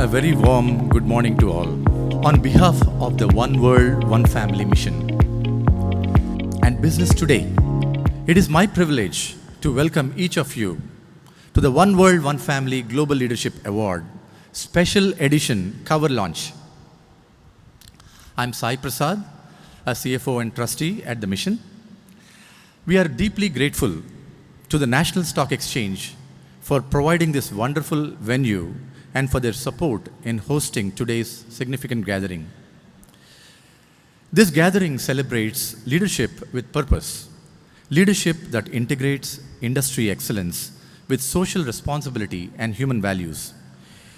A very warm good morning to all. On behalf of the One World, One Family mission and Business Today, it is my privilege to welcome each of you to the One World, One Family Global Leadership Award Special Edition Cover Launch. I'm Sai Prasad, a CFO and trustee at the mission. We are deeply grateful to the National Stock Exchange for providing this wonderful venue and for their support in hosting today's significant gathering. This gathering celebrates leadership with purpose, leadership that integrates industry excellence with social responsibility and human values.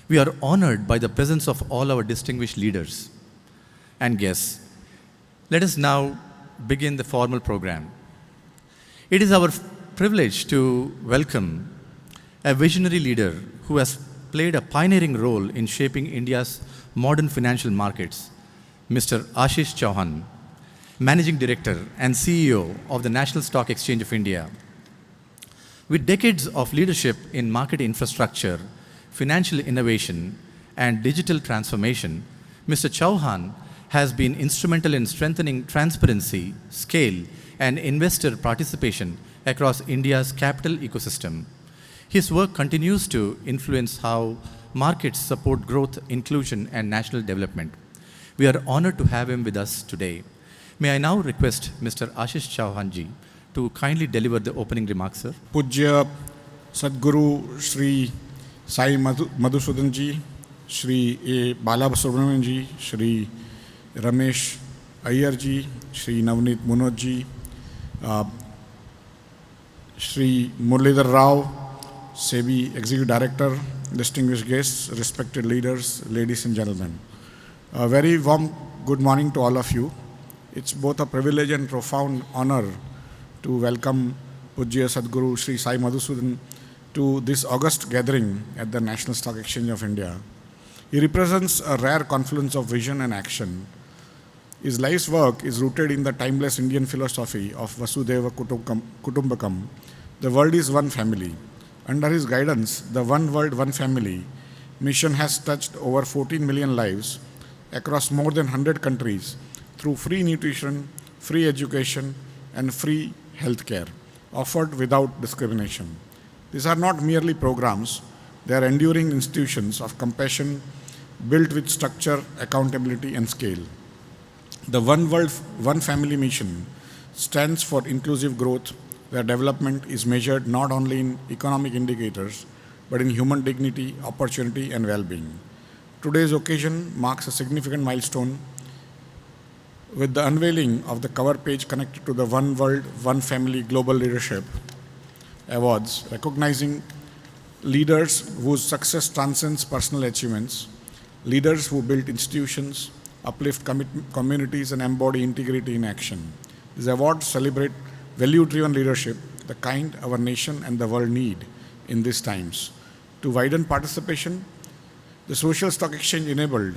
We are honored by the presence of all our distinguished leaders and guests. Let us now begin the formal program. It is our privilege to welcome a visionary leader who has played a pioneering role in shaping India's modern financial markets, Mr. Ashish Chauhan, Managing Director and CEO of the National Stock Exchange of India. With decades of leadership in market infrastructure, financial innovation, and digital transformation, Mr. Chauhan has been instrumental in strengthening transparency, scale, and investor participation across India's capital ecosystem. His work continues to influence how markets support growth, inclusion, and national development. We are honored to have him with us today. May I now request Mr. Ashish Chauhan ji to kindly deliver the opening remarks, sir. Pujya Sadguru Sri Madhusudan ji, Shri A. Balasubramanian ji, Shri Ramesh G Iyer ji, Shri Navneet Munot ji, Shri Muralidhar Rao, SEBI Executive Director, distinguished guests, respected leaders, ladies and gentlemen. A very warm good morning to all of you. It's both a privilege and profound honor to welcome Pujya Sadguru Sri Sai Madhusudan to this august gathering at the National Stock Exchange of India. He represents a rare confluence of vision and action. His life's work is rooted in the timeless Indian philosophy of Vasudhaiva Kutumbakam. The world is one family. Under his guidance, the One World, One Family mission has touched over 14 million lives across more than 100 countries through free nutrition, free education, and free healthcare offered without discrimination. These are not merely programs, they are enduring institutions of compassion built with structure, accountability, and scale. The One World, One Family mission stands for inclusive growth, where development is measured not only in economic indicators, but in human dignity, opportunity, and well-being. Today's occasion marks a significant milestone with the unveiling of the cover page connected to the One World, One Family Global Leadership Awards, recognizing leaders whose success transcends personal achievements, leaders who build institutions, uplift communities, and embody integrity in action. These awards celebrate value-driven leadership, the kind our nation and the world need in these times. To widen participation, the Social Stock Exchange enabled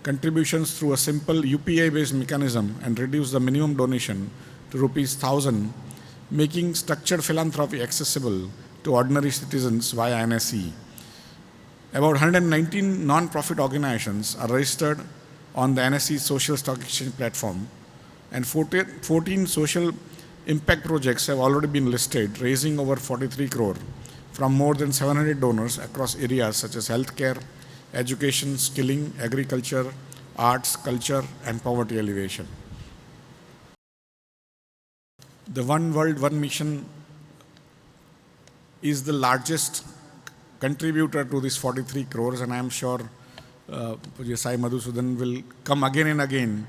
contributions through a simple UPI-based mechanism and reduced the minimum donation to ₹1,000, making structured philanthropy accessible to ordinary citizens via NSE. About 119 non-profit organizations are registered on the NSE Social Stock Exchange platform, and 14 social impact projects have already been listed, raising over 43 crore from more than 700 donors across areas such as healthcare, education, skilling, agriculture, arts, culture, and poverty alleviation. The One World, One Mission is the largest contributor to this 43 crores, and I am sure Pujya Sai Madhusudan will come again and again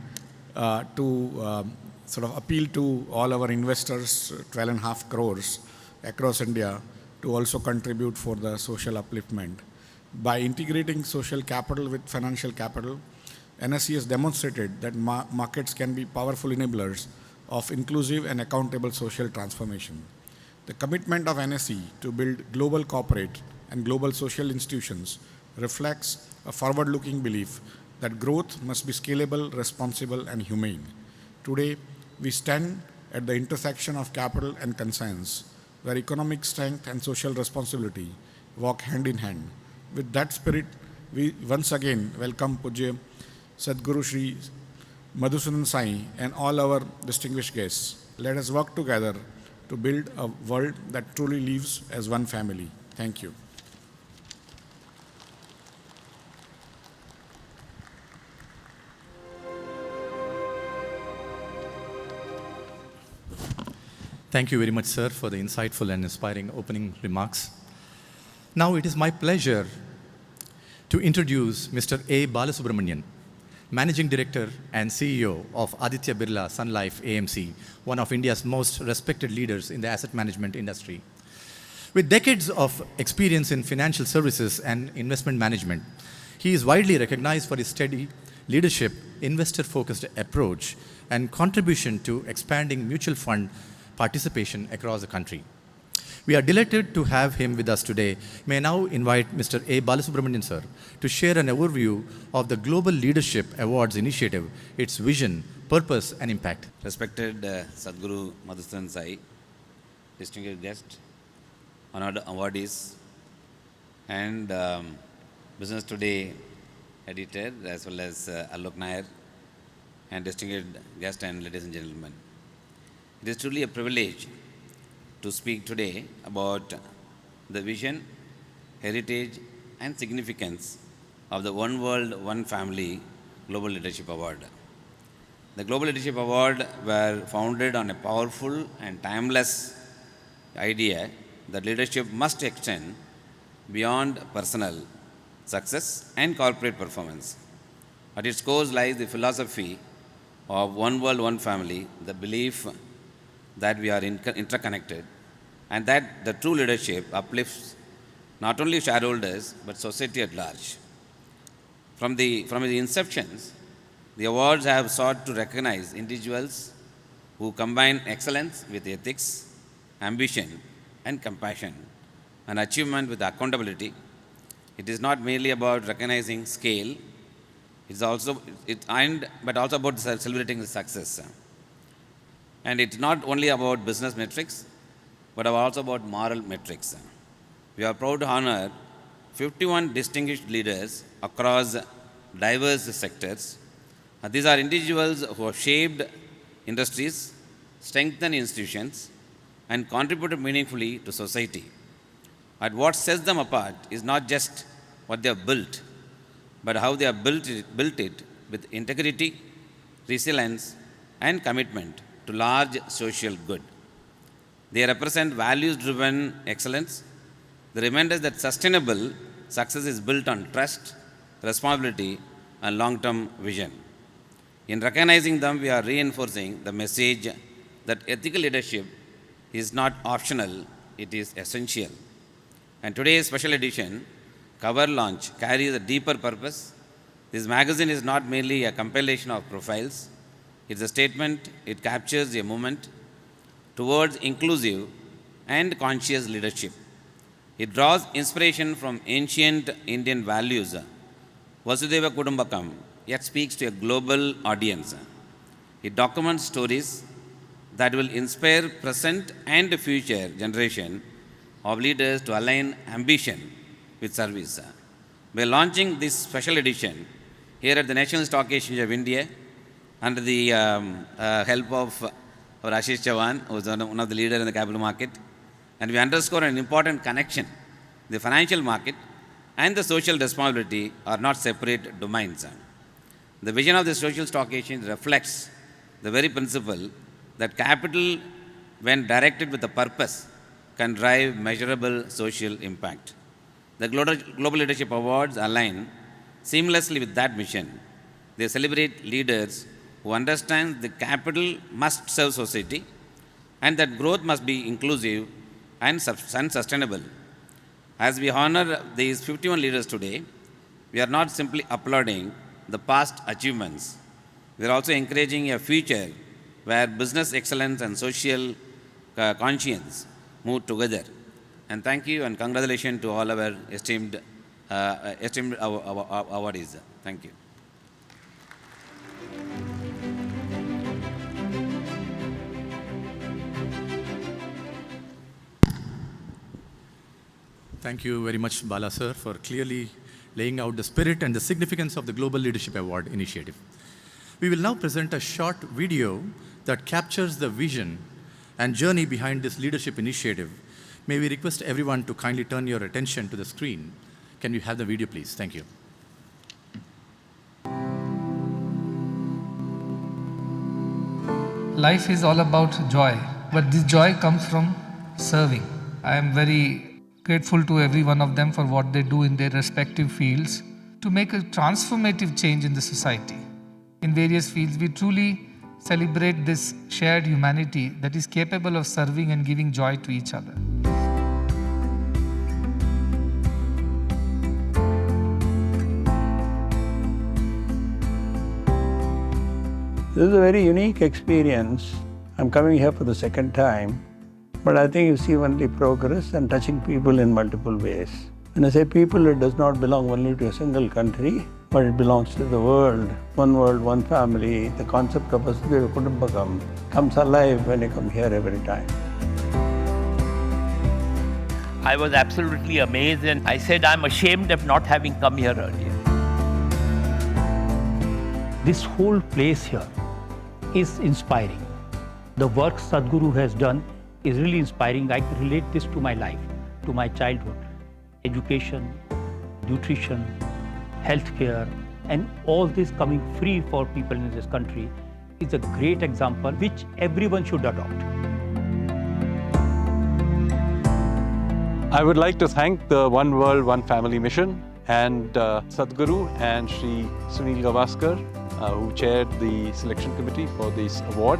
to sort of appeal to all our investors, 12.5 crores across India, to also contribute for the social upliftment. By integrating social capital with financial capital, NSE has demonstrated that markets can be powerful enablers of inclusive and accountable social transformation. The commitment of NSE to build global corporate and global social institutions reflects a forward-looking belief that growth must be scalable, responsible, and humane. Today, we stand at the intersection of capital and conscience, where economic strength and social responsibility walk hand in hand. With that spirit, we once again welcome Pujya Sadguru Sri Madhusudan Sai and all our distinguished guests. Let us work together to build a world that truly lives as one family. Thank you. Thank you very much, sir, for the insightful and inspiring opening remarks. Now it is my pleasure to introduce Mr. A. Balasubramanian, Managing Director and CEO of Aditya Birla Sun Life AMC, one of India's most respected leaders in the asset management industry. With decades of experience in financial services and investment management, he is widely recognized for his steady leadership, investor-focused approach, and contribution to expanding mutual fund participation across the country. We are delighted to have him with us today. May I now invite Mr. A. Balasubramanian, sir, to share an overview of the Global Leadership Awards initiative, its vision, purpose, and impact. Respected Sadguru Madhusudan Sai, distinguished guest, honored awardees, and Business Today editor, as well as Alok Nair, and distinguished guest and ladies and gentlemen. It is truly a privilege to speak today about the vision, heritage, and significance of the One World, One Family Global Leadership Award. The Global Leadership Award were founded on a powerful and timeless idea that leadership must extend beyond personal success and corporate performance. At its core lies the philosophy of One World, One Family, the belief that we are interconnected and that the true leadership uplifts not only shareholders but society at large. From the inceptions, the awards have sought to recognize individuals who combine excellence with ethics, ambition, and compassion, and achievement with accountability. It is not merely about recognizing scale, but also about celebrating the success. And it's not only about business metrics, but also about moral metrics. We are proud to honor 51 distinguished leaders across diverse sectors. These are individuals who have shaped industries, strengthened institutions, and contributed meaningfully to society. And what sets them apart is not just what they have built, but how they have built it with integrity, resilience, and commitment to large social good. They represent values-driven excellence. They remind us that sustainable success is built on trust, responsibility, and long-term vision. In recognizing them, we are reinforcing the message that ethical leadership is not optional, it is essential. And today's special edition cover launch carries a deeper purpose. This magazine is not merely a compilation of profiles. It's a statement. It captures a movement towards inclusive and conscious leadership. It draws inspiration from ancient Indian values, Vasudhaiva Kudumbakam, yet speaks to a global audience. It documents stories that will inspire present and future generation of leaders to align ambition with service. We are launching this special edition here at the National Stock Exchange of India under the help of our Ashish Chauhan, who is one of the leaders in the capital market. And we underscore an important connection. The financial market and the social responsibility are not separate domains. The vision of the social stock exchange reflects the very principle that capital, when directed with a purpose, can drive measurable social impact. The Global Leadership Awards align seamlessly with that mission. They celebrate leaders who understand the capital must serve society and that growth must be inclusive and sustainable. As we honor these 51 leaders today, we are not simply applauding the past achievements. We are also encouraging a future where business excellence and social conscience move together. And thank you and congratulations to all our esteemed awardees. Thank you. Thank you very much, Bala sir, for clearly laying out the spirit and the significance of the Global Leadership Award initiative. We will now present a short video that captures the vision and journey behind this leadership initiative. May we request everyone to kindly turn your attention to the screen. Can we have the video, please? Thank you. Life is all about joy, but this joy comes from serving. I am very grateful to every one of them for what they do in their respective fields to make a transformative change in the society. In various fields, we truly celebrate this shared humanity that is capable of serving and giving joy to each other. This is a very unique experience. I'm coming here for the second time, but I think you see only progress and touching people in multiple ways. When I say people, it does not belong only to a single country, but it belongs to the world. World, one family. The concept of Vasudhaiva Kutumbakam comes alive when you come here every time. I was absolutely amazed and I said, I'm ashamed of not having come here earlier. This whole place here is inspiring. The work Sadhguru has done is really inspiring. I can relate this to my life, to my childhood. Education, nutrition, healthcare, and all this coming free for people in this country is a great example which everyone should adopt. I would like to thank the One World, One Family mission and Sadhguru and Shri Sunil Gavaskar, who chaired the selection committee for this award.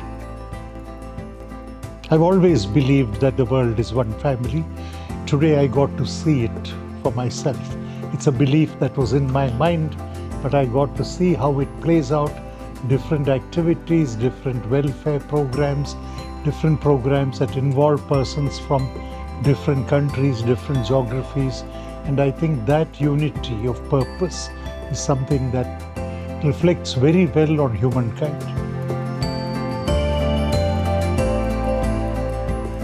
I've always believed that the world is one family. Today I got to see it for myself. It's a belief that was in my mind, but I got to see how it plays out. Different activities, different welfare programs, different programs that involve persons from different countries, different geographies. And I think that unity of purpose is something that reflects very well on humankind.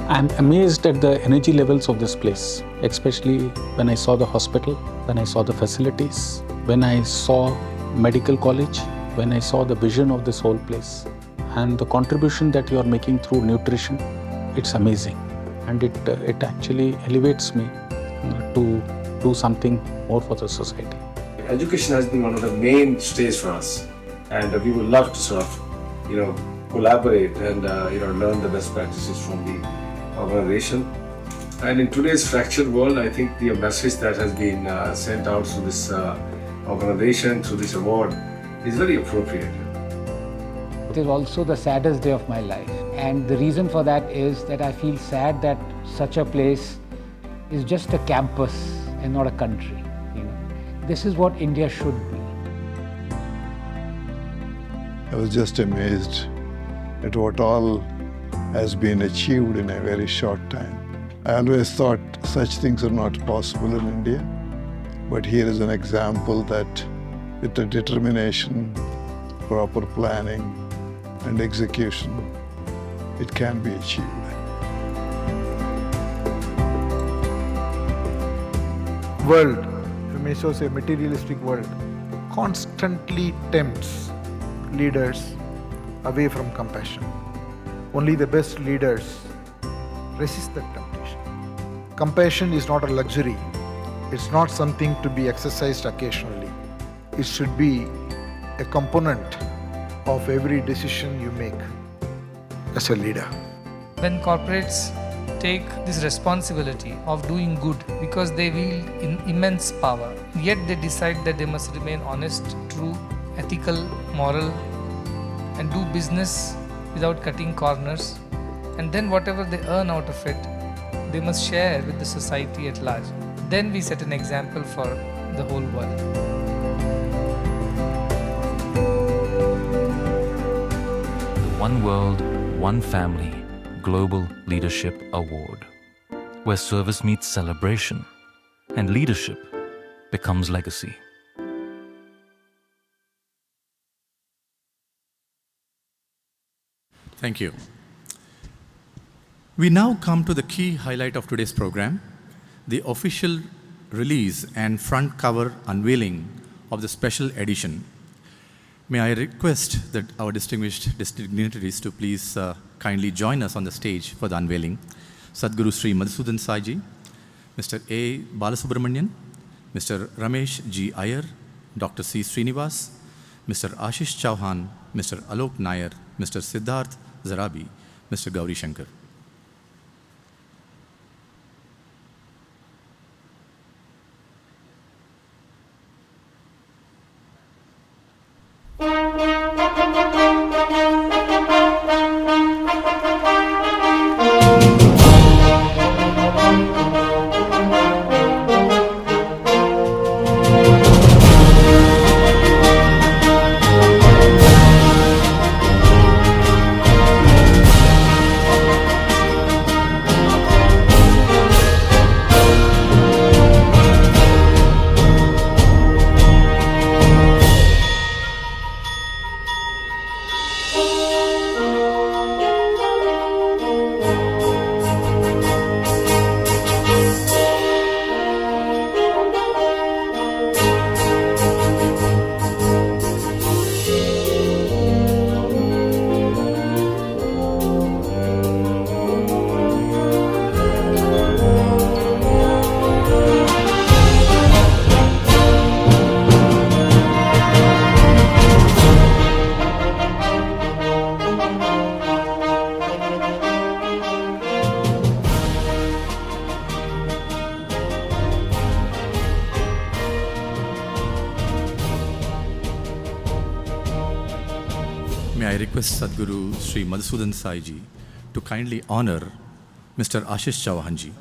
I'm amazed at the energy levels of this place, especially when I saw the hospital, when I saw the facilities, when I saw medical college, when I saw the vision of this whole place. And the contribution that you are making through nutrition, it's amazing. And it actually elevates me to do something more for the society. Education has been one of the mainstays for us, and we would love to sort of, collaborate and learn the best practices from the organization. And in today's fractured world, I think the message that has been sent out through this organization, through this award, is very appropriate. It is also the saddest day of my life, and the reason for that is that I feel sad that such a place is just a campus and not a country. This is what India should be. I was just amazed at what all has been achieved in a very short time. I always thought such things are not possible in India, but here is an example that with the determination, proper planning and execution, it can be achieved. World, if you may so say, materialistic world, constantly tempts leaders away from compassion. Only the best leaders resist that temptation. Compassion is not a luxury. It's not something to be exercised occasionally. It should be a component of every decision you make as a leader. When corporates take this responsibility of doing good because they wield immense power, yet they decide that they must remain honest, true, ethical, moral, and do business without cutting corners, and then whatever they earn out of it, they must share with the society at large. Then we set an example for the whole world. The One World, One Family Global Leadership Award, where service meets celebration and leadership becomes legacy. Thank you. We now come to the key highlight of today's program, the official release and front cover unveiling of the special edition, may I request that our distinguished dignitaries to please kindly join us on the stage for the unveiling. Sadguru Sri Madhusudan Sai ji, Mr. A. Balasubramanian, Mr. Ramesh G Iyer, Dr. C. Srinivas, Mr. Ashish Chauhan, Mr. Alok Nair, Mr. Siddharth Zarabi, Mr. Gauri Shankar. May I request Sadguru Sri Madhusudan Sai ji to kindly honor Mr. Ashish Chauhan ji.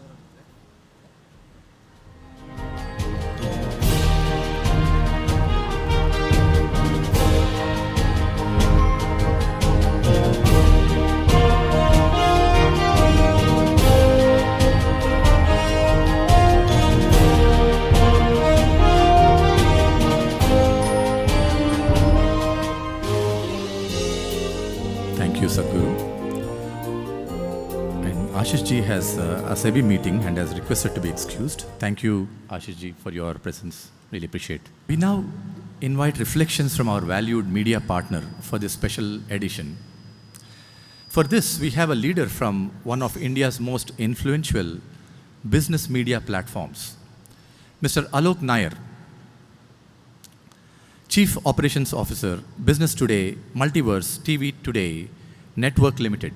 Thank you, Sadhguru. And Ashish ji has a SEBI meeting and has requested to be excused. Thank you, Ashish ji, for your presence. Really appreciate. We now invite reflections from our valued media partner for this special edition. For this, we have a leader from one of India's most influential business media platforms, Mr. Alok Nair, Chief Operations Officer, Business Today, Multiverse, TV Today, Network Limited.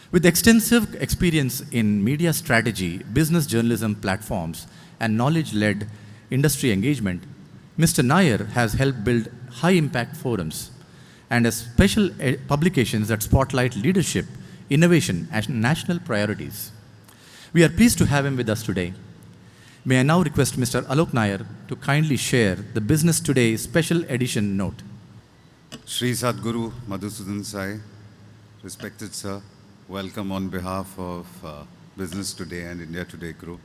With extensive experience in media strategy, business journalism platforms, and knowledge-led industry engagement, Mr. Nair has helped build high-impact forums and has special publications that spotlight leadership, innovation, and national priorities. We are pleased to have him with us today. May I now request Mr. Alok Nair to kindly share the Business Today special edition note. Shri Sadguru Madhusudan Sai, respected sir, welcome on behalf of Business Today and India Today Group.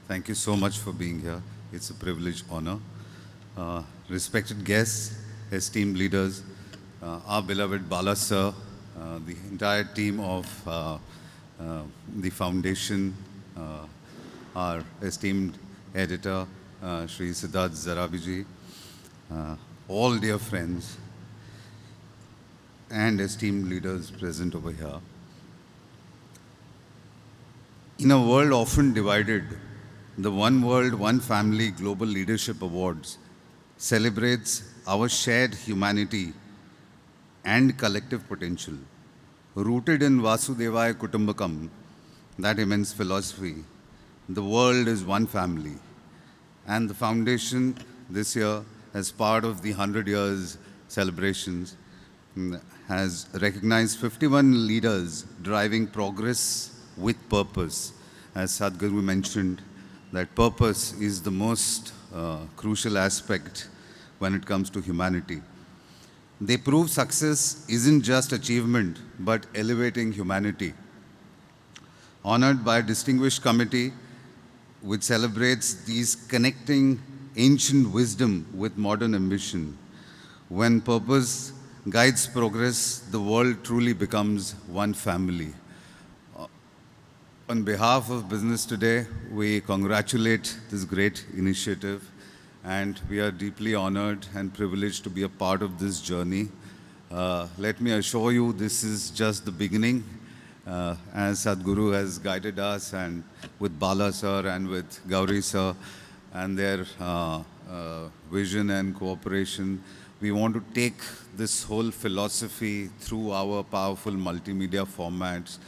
Thank you so much for being here. It's a privilege, honor. Respected guests, esteemed leaders, our beloved Bala sir, the entire team of the foundation, our esteemed editor, Shri Siddharth Zarabi ji, all dear friends and esteemed leaders present over here. In a world often divided, the One World, One Family Global Leadership Awards celebrates our shared humanity and collective potential. Rooted in Vasudevaya Kutumbakam, that immense philosophy, the world is one family. And the foundation this year, as part of the 100 years celebrations, has recognized 51 leaders driving progress with purpose. As Sadhguru mentioned, that purpose is the most crucial aspect when it comes to humanity. They prove success isn't just achievement, but elevating humanity. Honored by a distinguished committee which celebrates these connecting ancient wisdom with modern ambition. When purpose guides progress, the world truly becomes one family. On behalf of Business Today, we congratulate this great initiative, and we are deeply honored and privileged to be a part of this journey. Let me assure you, this is just the beginning. As Sadhguru has guided us, and with Bala sir and with Gauri sir and their vision and cooperation, we want to take this whole philosophy through our powerful multimedia formats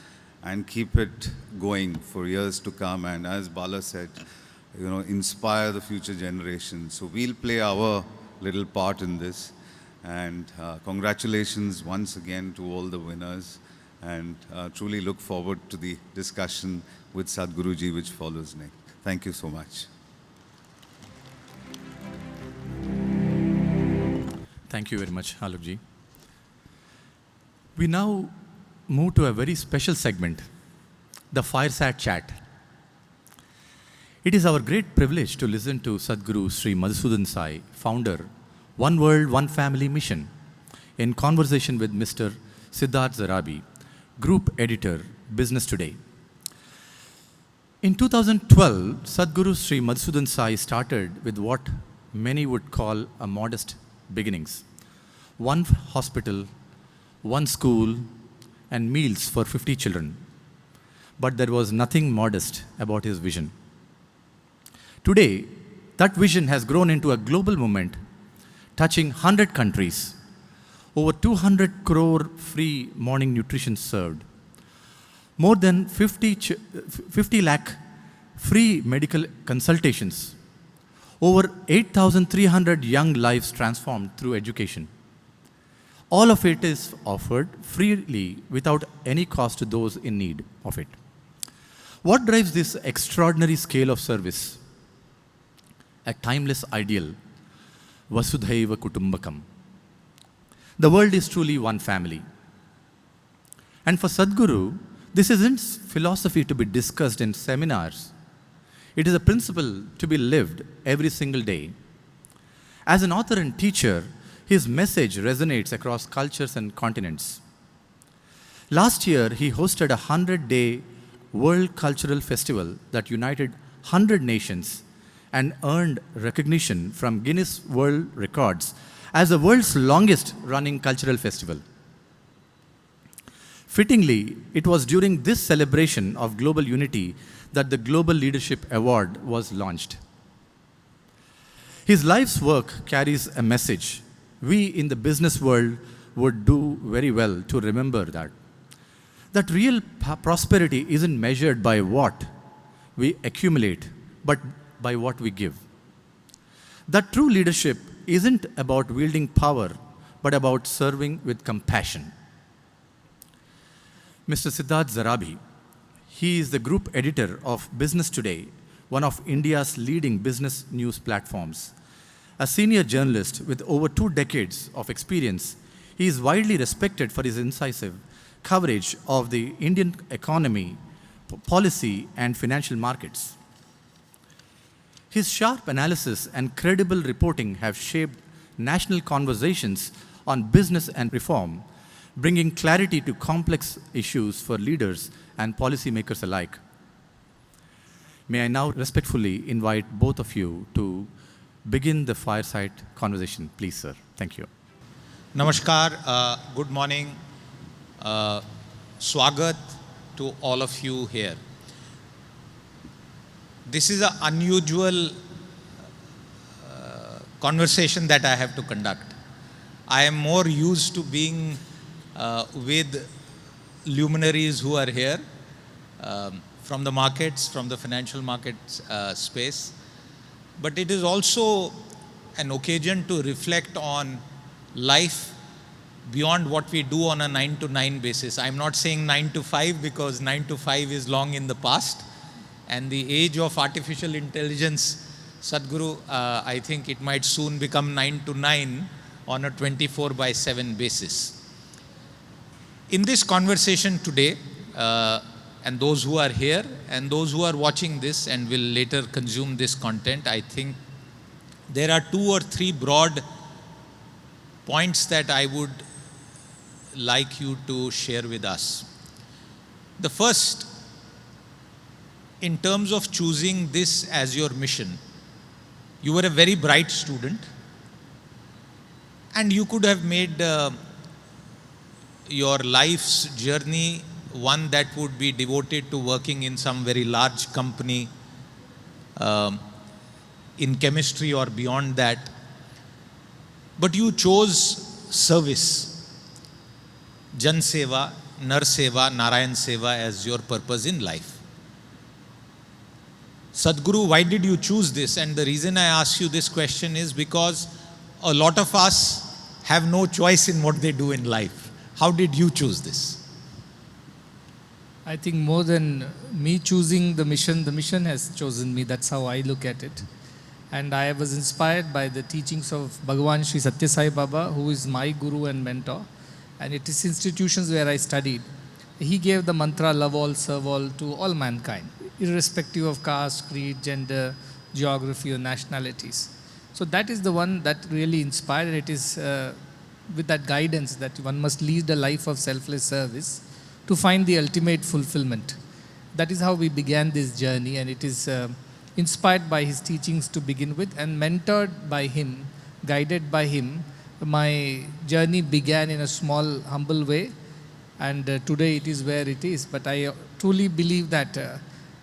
and keep it going for years to come. And as Bala said, inspire the future generations. So we'll play our little part in this. And congratulations once again to all the winners. And truly look forward to the discussion with Sadhguruji which follows next. Thank you so much. Thank you very much, Alokji. We now move to a very special segment, the Fireside Chat. It is our great privilege to listen to Sadhguru Sri Madhusudan Sai, founder, One World, One Family Mission, in conversation with Mr. Siddharth Zarabi, Group Editor, Business Today. In 2012, Sadhguru Sri Madhusudan Sai started with what many would call a modest beginnings. One hospital, one school, and meals for 50 children. But there was nothing modest about his vision. Today, that vision has grown into a global movement touching 100 countries, over 200 crore free morning nutrition served, more than 50 lakh free medical consultations, over 8,300 young lives transformed through education. All of it is offered freely without any cost to those in need of it. What drives this extraordinary scale of service? A timeless ideal, Vasudhaiva Kutumbakam. The world is truly one family. And for Sadhguru, this isn't philosophy to be discussed in seminars. It is a principle to be lived every single day. As an author and teacher, his message resonates across cultures and continents. Last year, he hosted a 100-day World Cultural Festival that united 100 nations and earned recognition from Guinness World Records as the world's longest running cultural festival. Fittingly, it was during this celebration of global unity that the Global Leadership Award was launched. His life's work carries a message. We in the business world would do very well to remember that real prosperity isn't measured by what we accumulate, but by what we give. That true leadership isn't about wielding power, but about serving with compassion. Mr. Siddharth Zarabi, he is the group editor of Business Today, one of India's leading business news platforms. A senior journalist with over 2 decades of experience, he is widely respected for his incisive coverage of the Indian economy, policy, and financial markets. His sharp analysis and credible reporting have shaped national conversations on business and reform, bringing clarity to complex issues for leaders and policymakers alike. May I now respectfully invite both of you to begin the fireside conversation, please, sir. Thank you. Namaskar, good morning, Swagat to all of you here. This is an unusual conversation that I have to conduct. I am more used to being with luminaries who are here from the markets, from the financial markets space. But it is also an occasion to reflect on life beyond what we do on a 9 to 9 basis. I'm not saying 9 to 5 because 9 to 5 is long in the past. And the age of artificial intelligence, Sadhguru, I think it might soon become 9 to 9 on a 24/7 basis. In this conversation today, and those who are here and those who are watching this and will later consume this content, I think there are 2 or 3 broad points that I would like you to share with us. The first in terms of choosing this as your mission, you were a very bright student and you could have made your life's journey one that would be devoted to working in some very large company in chemistry or beyond that. But you chose service, Jan Seva, Nar Seva, Narayan Seva as your purpose in life. Sadhguru, why did you choose this? And the reason I ask you this question is because a lot of us have no choice in what they do in life. How did you choose this? I think more than me choosing the mission has chosen me. That's how I look at it. And I was inspired by the teachings of Bhagavan Sri Satya Sai Baba, who is my guru and mentor. And it is institutions where I studied. He gave the mantra, love all, serve all, to all mankind, irrespective of caste, creed, gender, geography or nationalities. So that is the one that really inspired. It is with that guidance that one must lead a life of selfless service to find the ultimate fulfillment. That is how we began this journey, and it is inspired by his teachings to begin with and mentored by him, guided by him. My journey began in a small, humble way, and today it is where it is. But I truly believe that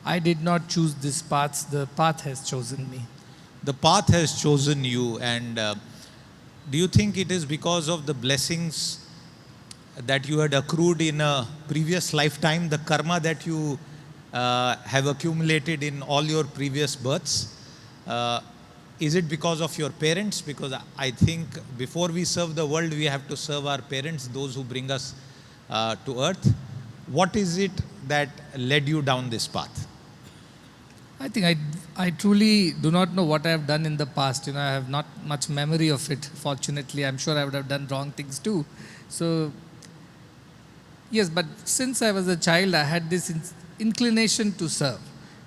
I did not choose this path, the path has chosen me. The path has chosen you, and do you think it is because of the blessings that you had accrued in a previous lifetime, the karma that you have accumulated in all your previous births? Is it because of your parents? Because I think before we serve the world, we have to serve our parents, those who bring us to earth. What is it that led you down this path? I think I truly do not know what I have done in the past. I have not much memory of it, fortunately. I'm sure I would have done wrong things too. So, yes, but since I was a child, I had this inclination to serve.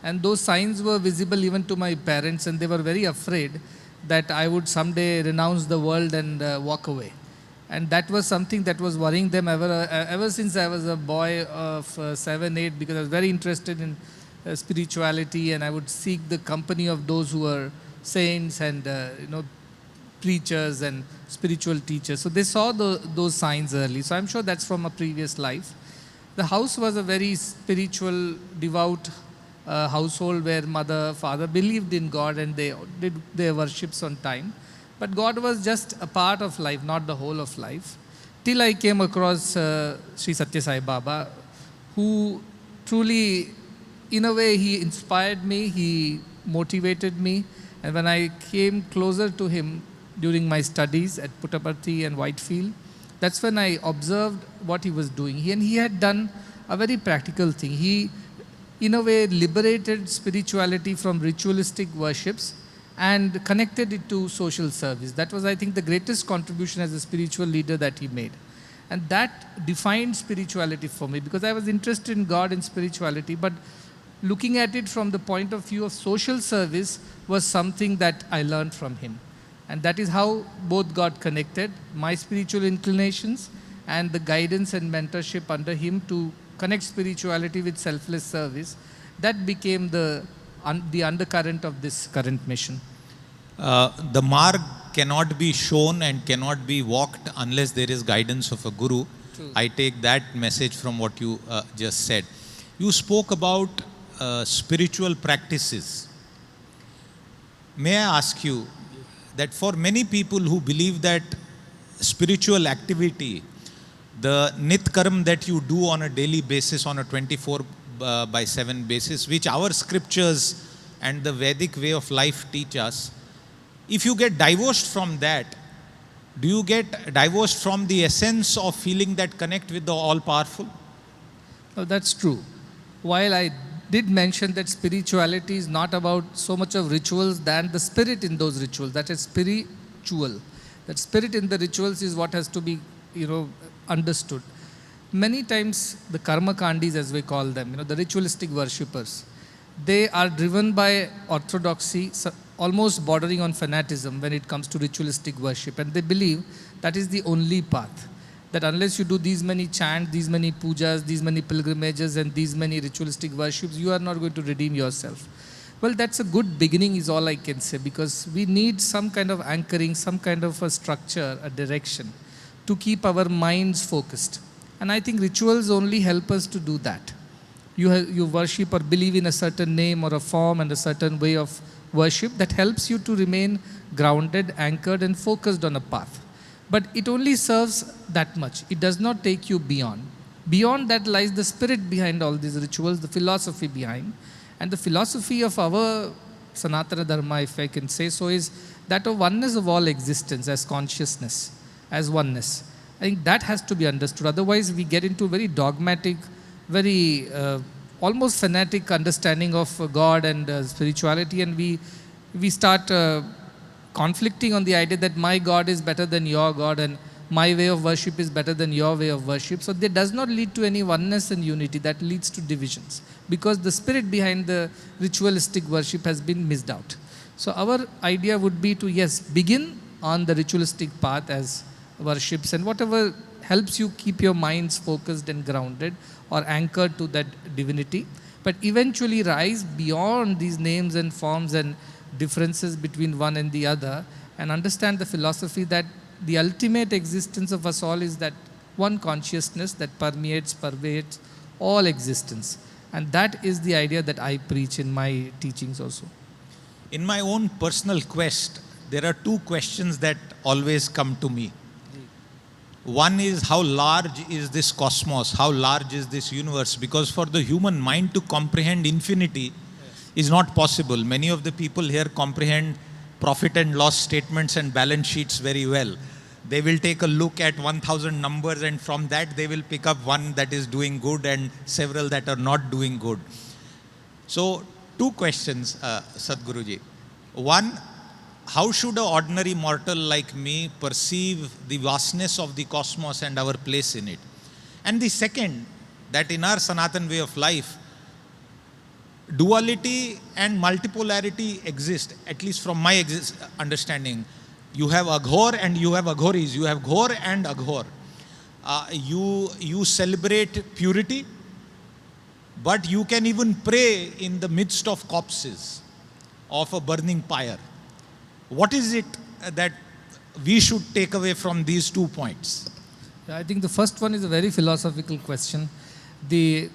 And those signs were visible even to my parents, and they were very afraid that I would someday renounce the world and walk away. And that was something that was worrying them ever since I was a boy of 7, 8, because I was very interested in spirituality, and I would seek the company of those who were saints and preachers and spiritual teachers. So they saw those signs early. So I'm sure that's from a previous life. The house was a very spiritual, devout household where mother, father believed in God and they did their worships on time. But God was just a part of life, not the whole of life. Till I came across Sri Satya Sai Baba, who truly, in a way, he inspired me, he motivated me. And when I came closer to him during my studies at Puttaparthi and Whitefield, that's when I observed what he was doing. He had done a very practical thing. He, in a way, liberated spirituality from ritualistic worships and connected it to social service. That was, I think, the greatest contribution as a spiritual leader that he made. And that defined spirituality for me, because I was interested in God and spirituality, but looking at it from the point of view of social service was something that I learned from him. And that is how both got connected, my spiritual inclinations and the guidance and mentorship under him to connect spirituality with selfless service. That became the undercurrent of this current mission. The marg cannot be shown and cannot be walked unless there is guidance of a guru. True. I take that message from what you just said. You spoke about spiritual practices. May I ask you that for many people who believe that spiritual activity, the nit karm that you do on a daily basis, on a 24/7 basis, which our scriptures and the Vedic way of life teach us, if you get divorced from that, do you get divorced from the essence of feeling that connect with the all-powerful? Oh, that's true. While I did mention that spirituality is not about so much of rituals than the spirit in those rituals. That is spiritual. That spirit in the rituals is what has to be, understood. Many times the karma kandis, as we call them, the ritualistic worshippers, they are driven by orthodoxy, almost bordering on fanatism when it comes to ritualistic worship, and they believe that is the only path. that unless you do these many chants, these many pujas, these many pilgrimages and these many ritualistic worships, you are not going to redeem yourself. Well, that's a good beginning is all I can say, because we need some kind of anchoring, some kind of a structure, a direction to keep our minds focused. And I think rituals only help us to do that. You worship or believe in a certain name or a form and a certain way of worship that helps you to remain grounded, anchored and focused on a path. But it only serves that much. It does not take you beyond. Beyond that lies the spirit behind all these rituals, the philosophy behind. And the philosophy of our Sanatana Dharma, if I can say so, is that of oneness of all existence as consciousness, as oneness. I think that has to be understood. Otherwise, we get into very dogmatic, very almost fanatic understanding of God and spirituality, and we start conflicting on the idea that my God is better than your God and my way of worship is better than your way of worship. So that does not lead to any oneness and unity. That leads to divisions, because the spirit behind the ritualistic worship has been missed out. So our idea would be to, yes, begin on the ritualistic path as worships and whatever helps you keep your minds focused and grounded or anchored to that divinity, but eventually rise beyond these names and forms and differences between one and the other, and understand the philosophy that the ultimate existence of us all is that one consciousness that pervades all existence. And that is the idea that I preach in my teachings also. In my own personal quest, there are two questions that always come to me. One is, how large is this cosmos? How large is this universe? Because for the human mind to comprehend infinity is not possible. Many of the people here comprehend profit and loss statements and balance sheets very well. They will take a look at 1,000 numbers, and from that they will pick up one that is doing good and several that are not doing good. So, two questions, Sadhguruji. One, how should an ordinary mortal like me perceive the vastness of the cosmos and our place in it? And the second, that in our Sanatan way of life, duality and multipolarity exist, at least from my understanding. You have Aghor and you have Aghoris. You have Ghor and Aghor. You celebrate purity, but you can even pray in the midst of corpses of a burning pyre. What is it that we should take away from these 2 points? I think the first one is a very philosophical question. The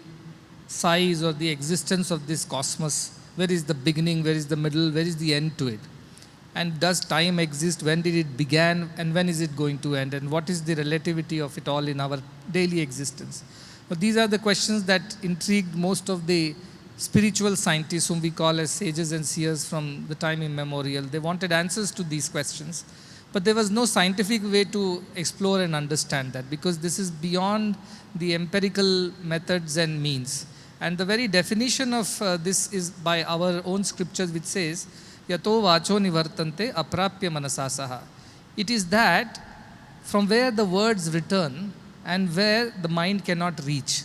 size or the existence of this cosmos, where is the beginning, where is the middle, where is the end to it? And does time exist? When did it begin and when is it going to end? And what is the relativity of it all in our daily existence? But these are the questions that intrigued most of the spiritual scientists, whom we call as sages and seers from the time immemorial. They wanted answers to these questions, but there was no scientific way to explore and understand that, because this is beyond the empirical methods and means. And the very definition of this is by our own scriptures, which says, Yato vacho nivartante aprapya manasasaha. It is that from where the words return and where the mind cannot reach.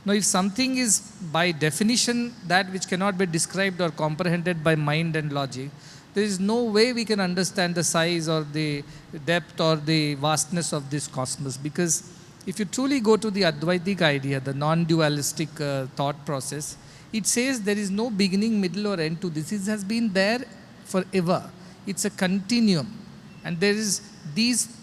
Now, if something is by definition that which cannot be described or comprehended by mind and logic, there is no way we can understand the size or the depth or the vastness of this cosmos. Because if you truly go to the Advaitic idea, the non-dualistic thought process, it says there is no beginning, middle or end to this. It has been there forever. It's a continuum. And there is these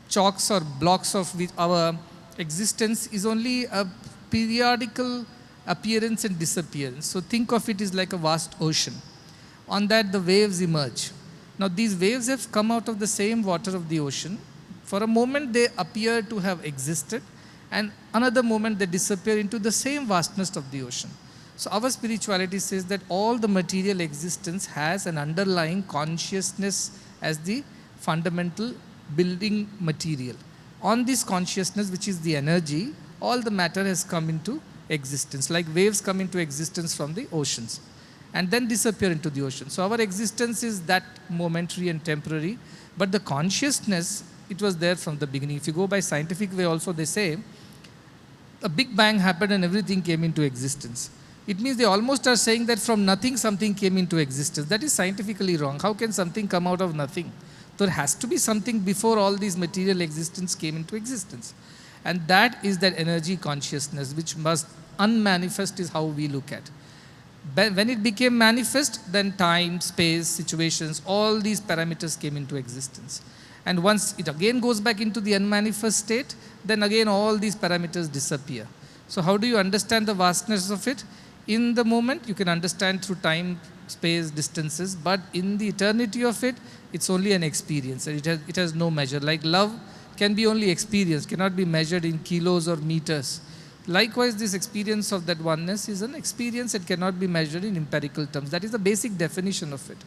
chalks or blocks of which our existence is only a periodical appearance and disappearance. So think of it as like a vast ocean. On that the waves emerge. Now these waves have come out of the same water of the ocean. For a moment they appear to have existed, and another moment they disappear into the same vastness of the ocean. So our spirituality says that all the material existence has an underlying consciousness as the fundamental building material. On this consciousness, which is the energy, all the matter has come into existence, like waves come into existence from the oceans and then disappear into the ocean. So our existence is that momentary and temporary, but the consciousness, it was there from the beginning. If you go by scientific way also, they say a big bang happened and everything came into existence. It means they almost are saying that from nothing something came into existence. That is scientifically wrong. How can something come out of nothing? There has to be something before all these material existence came into existence. And that is that energy consciousness which must unmanifest is how we look at. When it became manifest, then time, space, situations, all these parameters came into existence. And once it again goes back into the unmanifest state, then again all these parameters disappear. So how do you understand the vastness of it? In the moment, you can understand through time, space, distances, but in the eternity of it, it's only an experience. It has no measure. Like love can be only experienced, cannot be measured in kilos or meters. Likewise, this experience of that oneness is an experience that cannot be measured in empirical terms. That is the basic definition of it.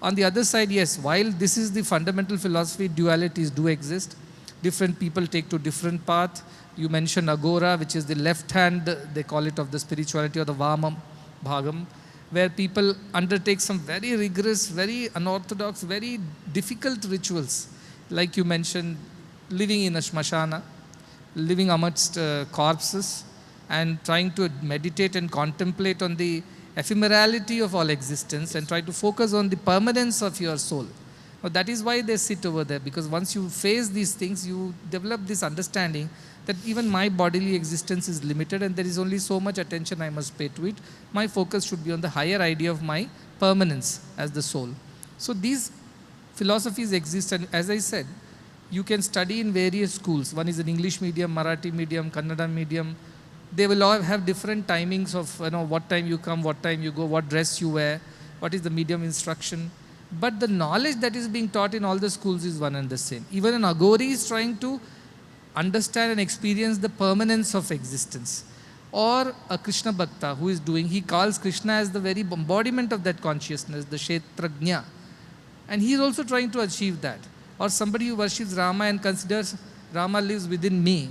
On the other side, yes, while this is the fundamental philosophy, dualities do exist. Different people take to different path. You mentioned Agora, which is the left hand, they call it, of the spirituality, or the Vamam Bhagam, where people undertake some very rigorous, very unorthodox, very difficult rituals. Like you mentioned, living in a shmashana, living amidst corpses, and trying to meditate and contemplate on the ephemerality of all existence and try to focus on the permanence of your soul. But that is why they sit over there, because once you face these things, you develop this understanding that even my bodily existence is limited and there is only so much attention I must pay to it. My focus should be on the higher idea of my permanence as the soul. So these philosophies exist, and as I said, you can study in various schools. One is an English medium, Marathi medium, Kannada medium. They will all have different timings of what time you come, what time you go, what dress you wear, what is the medium instruction. But the knowledge that is being taught in all the schools is one and the same. Even an Agori is trying to understand and experience the permanence of existence. Or a Krishna Bhakta who is he calls Krishna as the very embodiment of that consciousness, the Kshetrajna. And he is also trying to achieve that. Or somebody who worships Rama and considers Rama lives within me.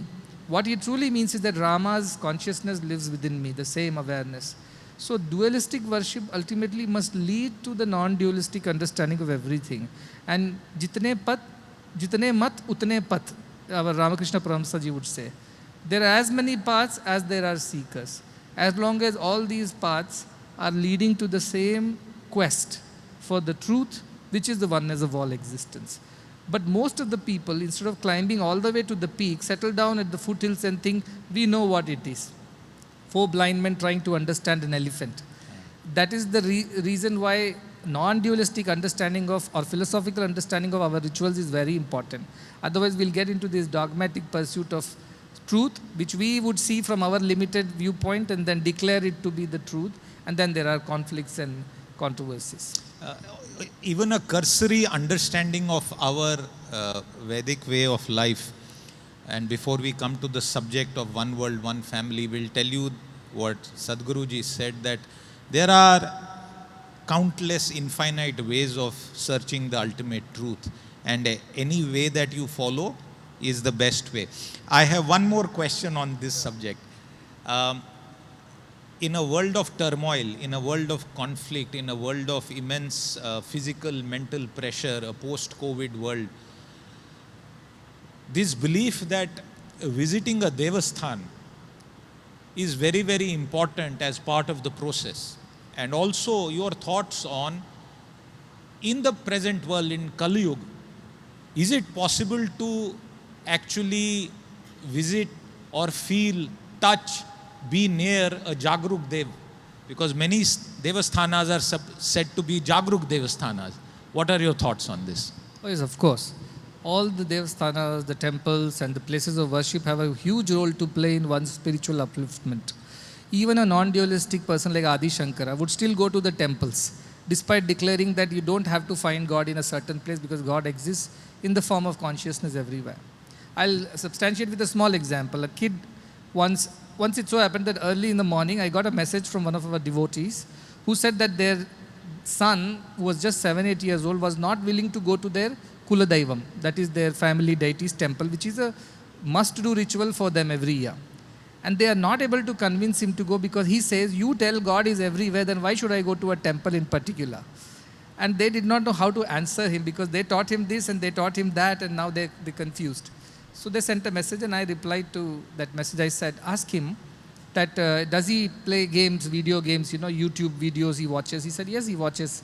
What he truly means is that Rama's consciousness lives within me, the same awareness. So dualistic worship ultimately must lead to the non-dualistic understanding of everything. And jitne mat, utne pat, our Ramakrishna Paramsa ji would say. There are as many paths as there are seekers. As long as all these paths are leading to the same quest for the truth, which is the oneness of all existence. But most of the people, instead of climbing all the way to the peak, settle down at the foothills and think, we know what it is. Four blind men trying to understand an elephant. That is the reason why non-dualistic understanding of, or philosophical understanding of our rituals is very important. Otherwise, we'll get into this dogmatic pursuit of truth, which we would see from our limited viewpoint and then declare it to be the truth. And then there are conflicts and controversies. Even a cursory understanding of our Vedic way of life, and before we come to the subject of one world, one family, we'll tell you what Sadhguruji said, that there are countless infinite ways of searching the ultimate truth, and any way that you follow is the best way. I have one more question on this subject. In a world of turmoil, in a world of conflict, in a world of immense physical, mental pressure, a post-COVID world, this belief that visiting a Devasthan is very, very important as part of the process. And also your thoughts on, in the present world, in Kali Yuga, is it possible to actually visit or feel, touch, be near a Jagruk Dev? Because many Devasthanas are said to be Jagruk Devasthanas. What are your thoughts on this? Oh, yes, of course. All the Devasthanas, the temples and the places of worship have a huge role to play in one's spiritual upliftment. Even a non-dualistic person like Adi Shankara would still go to the temples, despite declaring that you don't have to find God in a certain place because God exists in the form of consciousness everywhere. I'll substantiate with a small example. A kid once it so happened that early in the morning, I got a message from one of our devotees who said that their son, who was just 7-8 years old, was not willing to go to their Kuladaivam, that is their family deity's temple, which is a must-do ritual for them every year. And they are not able to convince him to go because he says, you tell God is everywhere, then why should I go to a temple in particular? And they did not know how to answer him because they taught him this and they taught him that, and now they're confused. So they sent a message and I replied to that message. I said, ask him that does he play games, video games, YouTube videos he watches? He said, yes, he watches.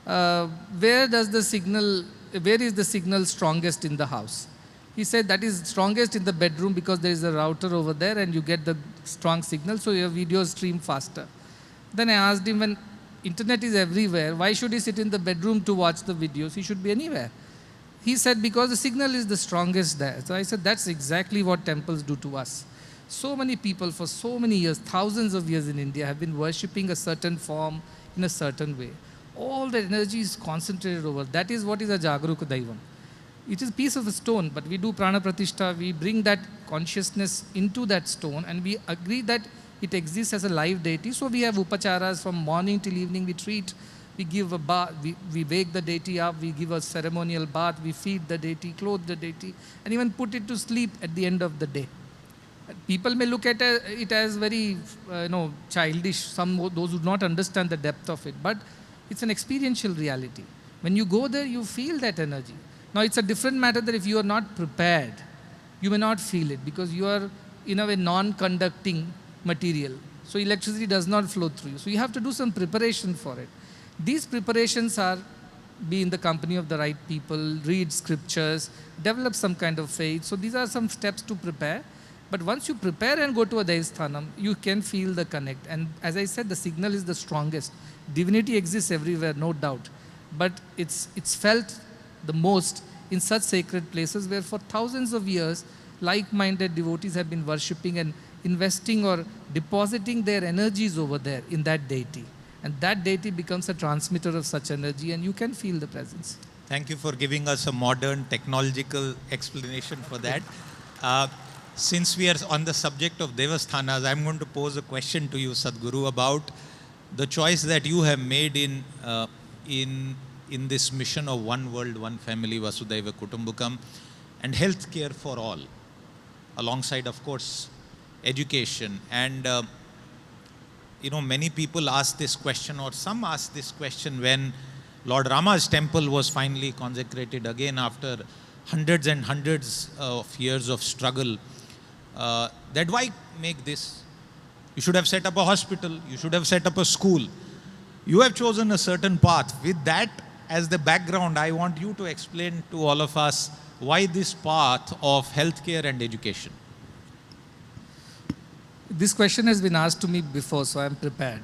Where is the signal strongest in the house? He said that is strongest in the bedroom because there is a router over there and you get the strong signal, so your videos stream faster. Then I asked him, when internet is everywhere, why should he sit in the bedroom to watch the videos? He should be anywhere. He said, because the signal is the strongest there. So I said, that's exactly what temples do to us. So many people for so many years, thousands of years in India, have been worshipping a certain form in a certain way. All the energy is concentrated over. That is what is a Jagruka Daivam. It is a piece of a stone, but we do prana pratishtha, we bring that consciousness into that stone and we agree that it exists as a live deity. So we have upacharas from morning till evening, we treat, we give a bath, we wake the deity up, we give a ceremonial bath, we feed the deity, clothe the deity, and even put it to sleep at the end of the day. People may look at it as very childish, those who do not understand the depth of it, but it's an experiential reality. When you go there, you feel that energy. Now, it's a different matter that if you are not prepared, you may not feel it because you are, in a way, non-conducting material. So electricity does not flow through you. So you have to do some preparation for it. These preparations are be in the company of the right people, read scriptures, develop some kind of faith. So these are some steps to prepare. But once you prepare and go to a Deisthanam, you can feel the connect. And as I said, the signal is the strongest. Divinity exists everywhere, no doubt. But it's felt the most in such sacred places where for thousands of years, like-minded devotees have been worshipping and investing or depositing their energies over there in that deity. And that deity becomes a transmitter of such energy and you can feel the presence. Thank you for giving us a modern technological explanation for that. Since we are on the subject of Devasthanas, I'm going to pose a question to you, Sadhguru, about the choice that you have made in this mission of One World, One Family, Vasudhaiva Kutumbakam, and healthcare for all, alongside, of course, education. And, many people ask this question, or some ask this question when Lord Rama's temple was finally consecrated again after hundreds and hundreds of years of struggle. That why make this? You should have set up a hospital, you should have set up a school. You have chosen a certain path. With that as the background, I want you to explain to all of us why this path of healthcare and education. This question has been asked to me before, so I am prepared.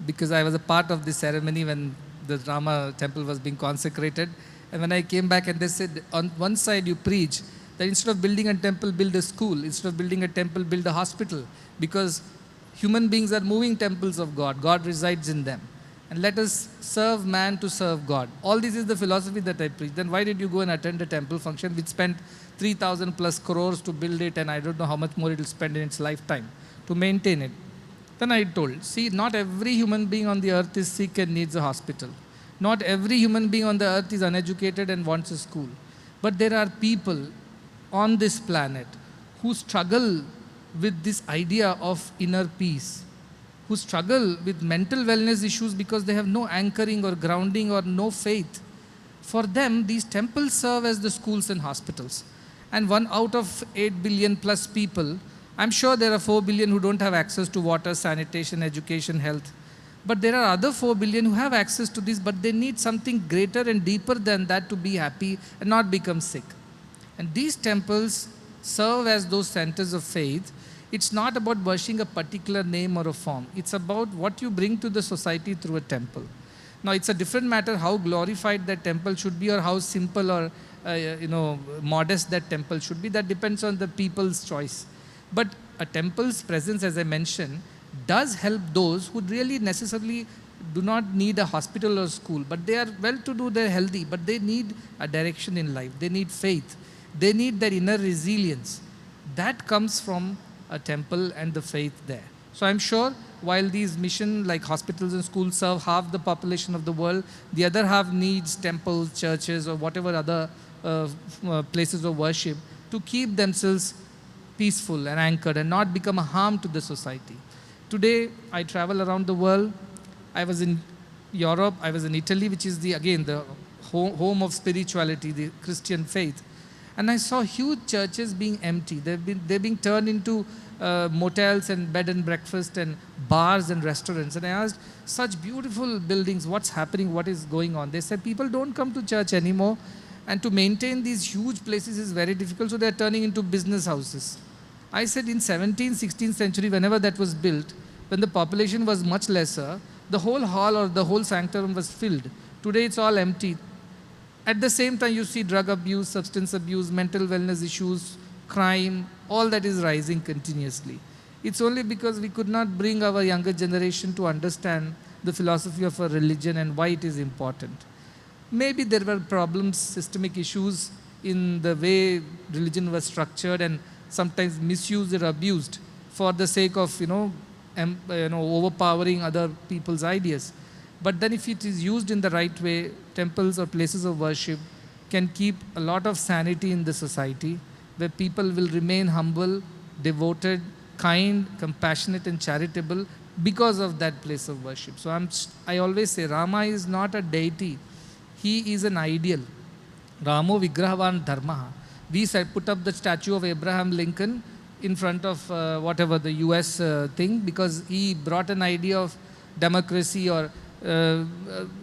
Because I was a part of the ceremony when the Rama temple was being consecrated. And when I came back and they said, on one side you preach that instead of building a temple, build a school. Instead of building a temple, build a hospital. Because human beings are moving temples of God. God resides in them. And let us serve man to serve God. All this is the philosophy that I preach. Then why did you go and attend a temple function which spent 3,000 plus crores to build it and I don't know how much more it will spend in its lifetime to maintain it? Then I told, see, not every human being on the earth is sick and needs a hospital. Not every human being on the earth is uneducated and wants a school. But there are people on this planet who struggle with this idea of inner peace, who struggle with mental wellness issues because they have no anchoring or grounding or no faith. For them, these temples serve as the schools and hospitals. And 1 out of 8 billion plus people, I'm sure there are 4 billion who don't have access to water, sanitation, education, health. But there are other 4 billion who have access to this, but they need something greater and deeper than that to be happy and not become sick. And these temples serve as those centers of faith. It's not about worshipping a particular name or a form. It's about what you bring to the society through a temple. Now, it's a different matter how glorified that temple should be or how simple or modest that temple should be. That depends on the people's choice. But a temple's presence, as I mentioned, does help those who really necessarily do not need a hospital or school, but they are well-to-do, they're healthy, but they need a direction in life. They need faith. They need their inner resilience. That comes from a temple and the faith there. So I'm sure while these missions like hospitals and schools serve half the population of the world, the other half needs temples, churches, or whatever other places of worship to keep themselves peaceful and anchored and not become a harm to the society. Today, I travel around the world. I was in Europe, I was in Italy, which is the home of spirituality, the Christian faith. And I saw huge churches being empty. They're being turned into motels and bed and breakfast and bars and restaurants. And I asked, such beautiful buildings, what's happening, what is going on? They said, people don't come to church anymore And to maintain these huge places is very difficult, so they are turning into business houses. I said in 17th, 16th century, whenever that was built, when the population was much lesser, the whole hall or the whole sanctum was filled. Today it's all empty. At the same time, you see drug abuse, substance abuse, mental wellness issues, crime, all that is rising continuously. It's only because we could not bring our younger generation to understand the philosophy of a religion and why it is important. Maybe there were problems, systemic issues in the way religion was structured and sometimes misused or abused for the sake of, overpowering other people's ideas. But then if it is used in the right way, temples or places of worship can keep a lot of sanity in the society, where people will remain humble, devoted, kind, compassionate and charitable because of that place of worship. So I always say Rama is not a deity. He is an ideal. Ramo Vigrahavan Dharma. We said put up the statue of Abraham Lincoln in front of whatever the US thing, because he brought an idea of democracy, or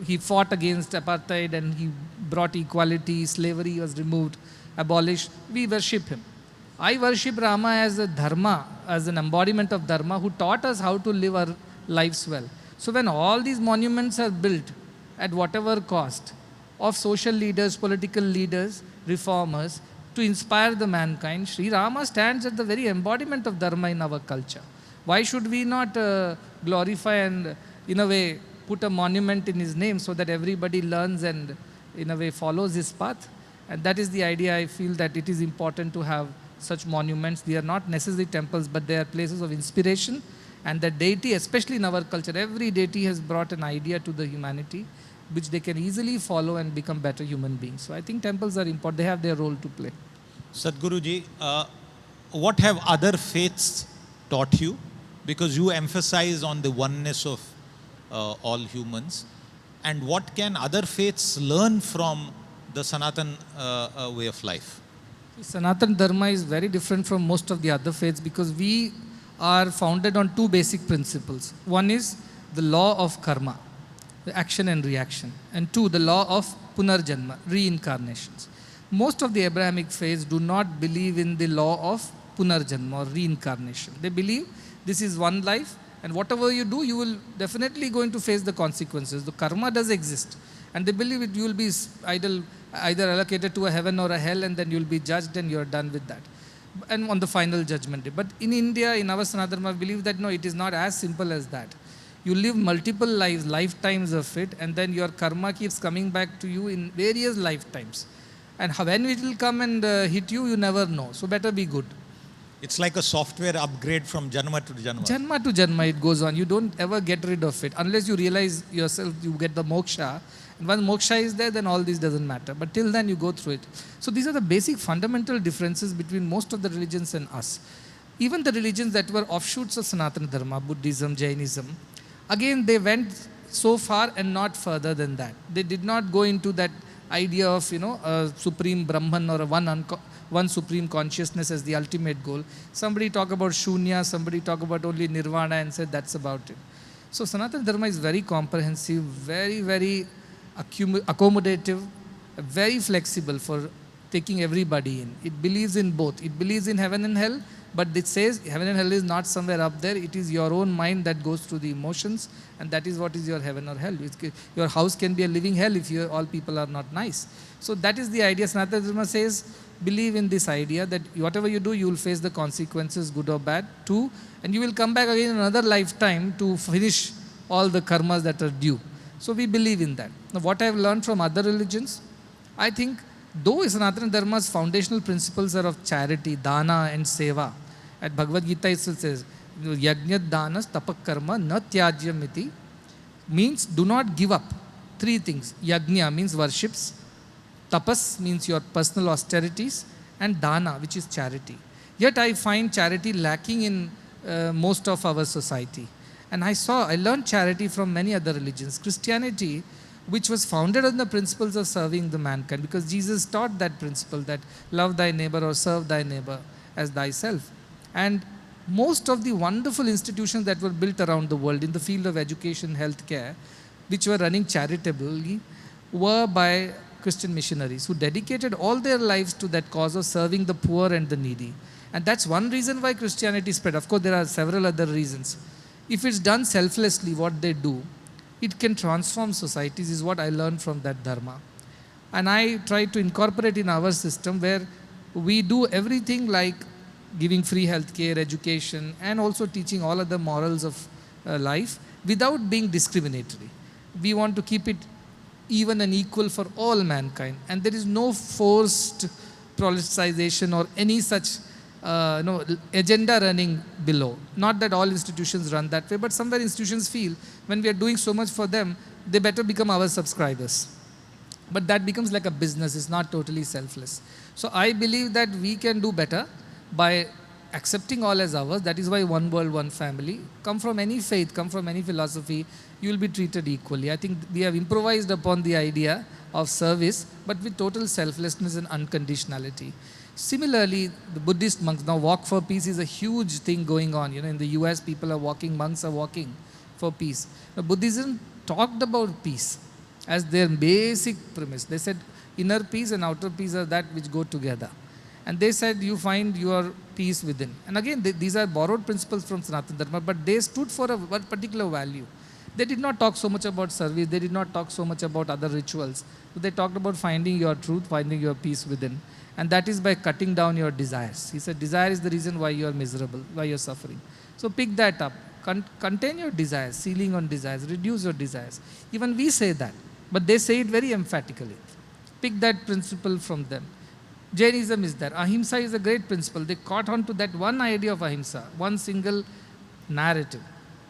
he fought against apartheid and he brought equality, slavery was removed, abolished. We worship him. I worship Rama as a dharma, as an embodiment of dharma, who taught us how to live our lives well. So when all these monuments are built at whatever cost, of social leaders, political leaders, reformers, to inspire the mankind, Shri Rama stands at the very embodiment of dharma in our culture. Why should we not glorify and, in a way, put a monument in his name so that everybody learns and, in a way, follows his path? And that is the idea. I feel that it is important to have such monuments. They are not necessarily temples, but they are places of inspiration. And the deity, especially in our culture, every deity has brought an idea to the humanity, which they can easily follow and become better human beings. So I think temples are important. They have their role to play. Sadhguruji, what have other faiths taught you? Because you emphasize on the oneness of all humans. And what can other faiths learn from the Sanatan way of life? Sanatan Dharma is very different from most of the other faiths, because we are founded on two basic principles. One is the law of karma, the action and reaction. And two, the law of punarjanma, reincarnations. Most of the Abrahamic faiths do not believe in the law of punarjanma or reincarnation. They believe this is one life, and whatever you do, you will definitely going to face the consequences. The karma does exist. And they believe it, you will be either allocated to a heaven or a hell, and then you will be judged and you are done with that. And on the final judgment day. But in India, in our Sanatana Dharma, we believe that no, it is not as simple as that. You live multiple lives, lifetimes of it, and then your karma keeps coming back to you in various lifetimes. And when it will come and hit you, you never know. So better be good. It's like a software upgrade from Janma to Janma. Janma to Janma, it goes on. You don't ever get rid of it. Unless you realize yourself, you get the moksha. And once moksha is there, then all this doesn't matter. But till then, you go through it. So these are the basic fundamental differences between most of the religions and us. Even the religions that were offshoots of Sanatana Dharma, Buddhism, Jainism, again, they went so far and not further than that. They did not go into that idea of, a supreme Brahman or one supreme consciousness as the ultimate goal. Somebody talk about Shunya, somebody talk about only Nirvana and said that's about it. So Sanatana Dharma is very comprehensive, very, very accommodative, very flexible for taking everybody in. It believes in both. It believes in heaven and hell, but it says heaven and hell is not somewhere up there. It is your own mind that goes through the emotions, and that is what is your heaven or hell. Your house can be a living hell if all people are not nice. So that is the idea. Sanatana Dharma says, believe in this idea that whatever you do, you will face the consequences, good or bad, too, and you will come back again in another lifetime to finish all the karmas that are due. So we believe in that. Now what I have learned from other religions, I think, though Sanatana Dharma's foundational principles are of charity, dana and seva. At Bhagavad Gita it says, Yajnat danas tapak karma na tyajyam iti, means do not give up. Three things. Yajna means worships, tapas means your personal austerities, and dana, which is charity. Yet I find charity lacking in most of our society. And I learned charity from many other religions. Christianity, which was founded on the principles of serving the mankind, because Jesus taught that principle that love thy neighbor or serve thy neighbor as thyself. And most of the wonderful institutions that were built around the world in the field of education, healthcare, which were running charitably, were by Christian missionaries who dedicated all their lives to that cause of serving the poor and the needy. And that's one reason why Christianity spread. Of course, there are several other reasons. If it's done selflessly, what they do, it can transform societies, is what I learned from that dharma. And I try to incorporate in our system where we do everything like giving free healthcare, education, and also teaching all other morals of life without being discriminatory. We want to keep it even and equal for all mankind. And there is no forced politicization or any such agenda running below. Not that all institutions run that way, but somewhere institutions feel when we are doing so much for them, they better become our subscribers. But that becomes like a business, it's not totally selfless. So I believe that we can do better by accepting all as ours. That is why one world, one family. Come from any faith, come from any philosophy, you will be treated equally. I think we have improvised upon the idea of service, but with total selflessness and unconditionality. Similarly, the Buddhist monks, now walk for peace is a huge thing going on. In the US, people are walking, monks are walking for peace. Now, Buddhism talked about peace as their basic premise. They said inner peace and outer peace are that which go together. And they said you find your peace within. And again, these are borrowed principles from Sanatana Dharma, but they stood for a particular value. They did not talk so much about service, they did not talk so much about other rituals. They talked about finding your truth, finding your peace within. And that is by cutting down your desires. He said desire is the reason why you are miserable, why you are suffering. So pick that up. Contain your desires, sealing on desires, reduce your desires. Even we say that, but they say it very emphatically. Pick that principle from them. Jainism is there. Ahimsa is a great principle. They caught on to that one idea of ahimsa, one single narrative.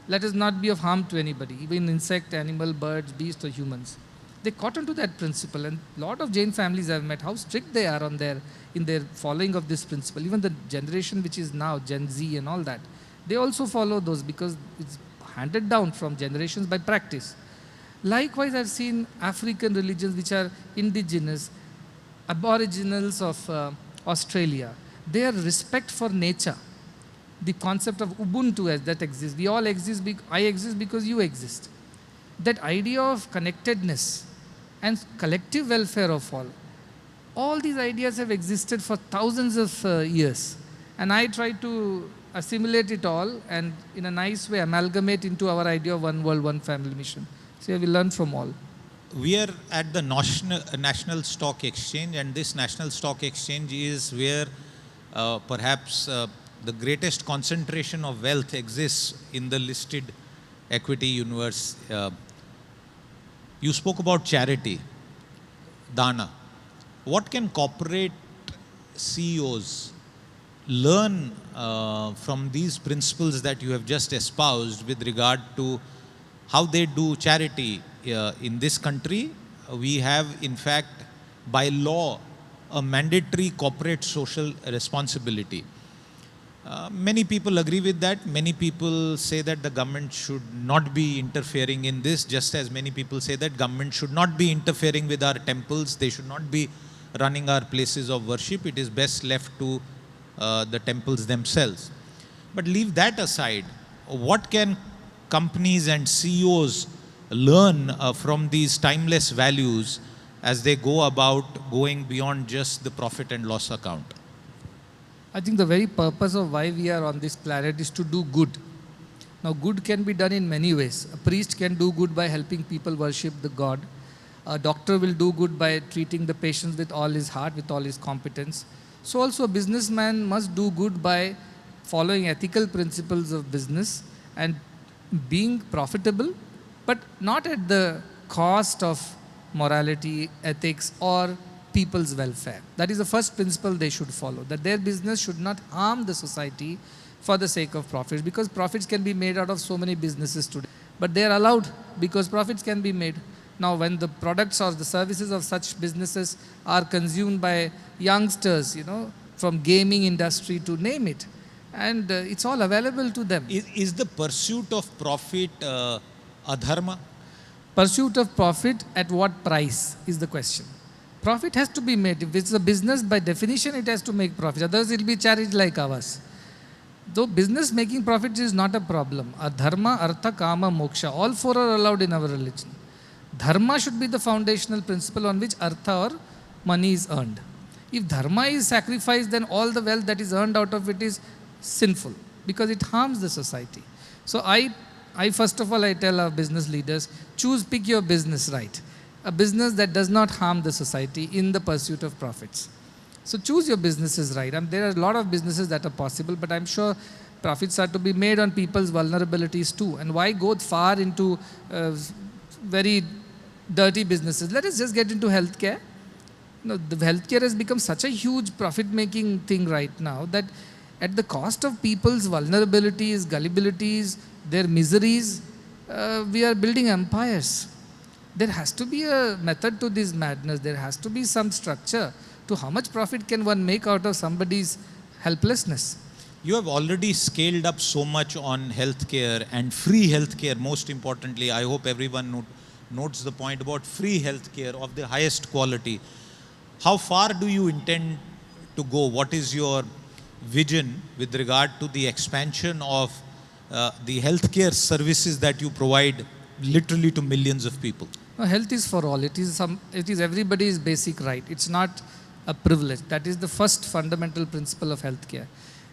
Let us not be of harm to anybody, even insect, animal, birds, beasts or humans. They caught on to that principle, and a lot of Jain families I've met, how strict they are in their following of this principle. Even the generation which is now, Gen Z and all that, they also follow those because it's handed down from generations by practice. Likewise, I've seen African religions which are indigenous, aboriginals of Australia. Their respect for nature, the concept of Ubuntu that exists. We all exist, I exist because you exist. That idea of connectedness and collective welfare of all these ideas have existed for thousands of years. And I try to assimilate it all and in a nice way amalgamate into our idea of one world, one family mission. So we learn from all. We are at the National Stock Exchange, and this National Stock Exchange is where perhaps the greatest concentration of wealth exists in the listed equity universe. You spoke about charity, dana. What can corporate CEOs learn from these principles that you have just espoused with regard to how they do charity in this country? We have, in fact, by law, a mandatory corporate social responsibility. Many people agree with that. Many people say that the government should not be interfering in this, just as many people say that government should not be interfering with our temples. They should not be running our places of worship. It is best left to the temples themselves. But leave that aside. What can companies and CEOs learn from these timeless values as they go about going beyond just the profit and loss account? I think the very purpose of why we are on this planet is to do good. Now, good can be done in many ways. A priest can do good by helping people worship the God. A doctor will do good by treating the patients with all his heart, with all his competence. So also a businessman must do good by following ethical principles of business and being profitable, but not at the cost of morality, ethics, or people's welfare. That is the first principle they should follow, that their business should not harm the society for the sake of profits, because profits can be made out of so many businesses today. But they are allowed because profits can be made. Now, when the products or the services of such businesses are consumed by youngsters, from gaming industry to name it, and it's all available to them. Is the pursuit of profit adharma? Pursuit of profit at what price is the question. Profit has to be made. If it's a business, by definition, it has to make profit. Otherwise, it will be charity like ours. Though business making profits is not a problem. Dharma, artha, kama, moksha, all four are allowed in our religion. Dharma should be the foundational principle on which artha or money is earned. If dharma is sacrificed, then all the wealth that is earned out of it is sinful because it harms the society. So I first of all, I tell our business leaders, pick your business right. A business that does not harm the society in the pursuit of profits. So choose your businesses right. There are a lot of businesses that are possible, but I'm sure profits are to be made on people's vulnerabilities too. And why go far into very dirty businesses? Let us just get into healthcare. The healthcare has become such a huge profit-making thing right now that at the cost of people's vulnerabilities, gullibilities, their miseries, we are building empires. There has to be a method to this madness. There has to be some structure to how much profit can one make out of somebody's helplessness. You have already scaled up so much on healthcare and free healthcare. Most importantly, I hope everyone notes the point about free healthcare of the highest quality. How far do you intend to go? What is your vision with regard to the expansion of the healthcare services that you provide literally to millions of people? No, health is for all. It is everybody's basic right. It's not a privilege. That is the first fundamental principle of healthcare.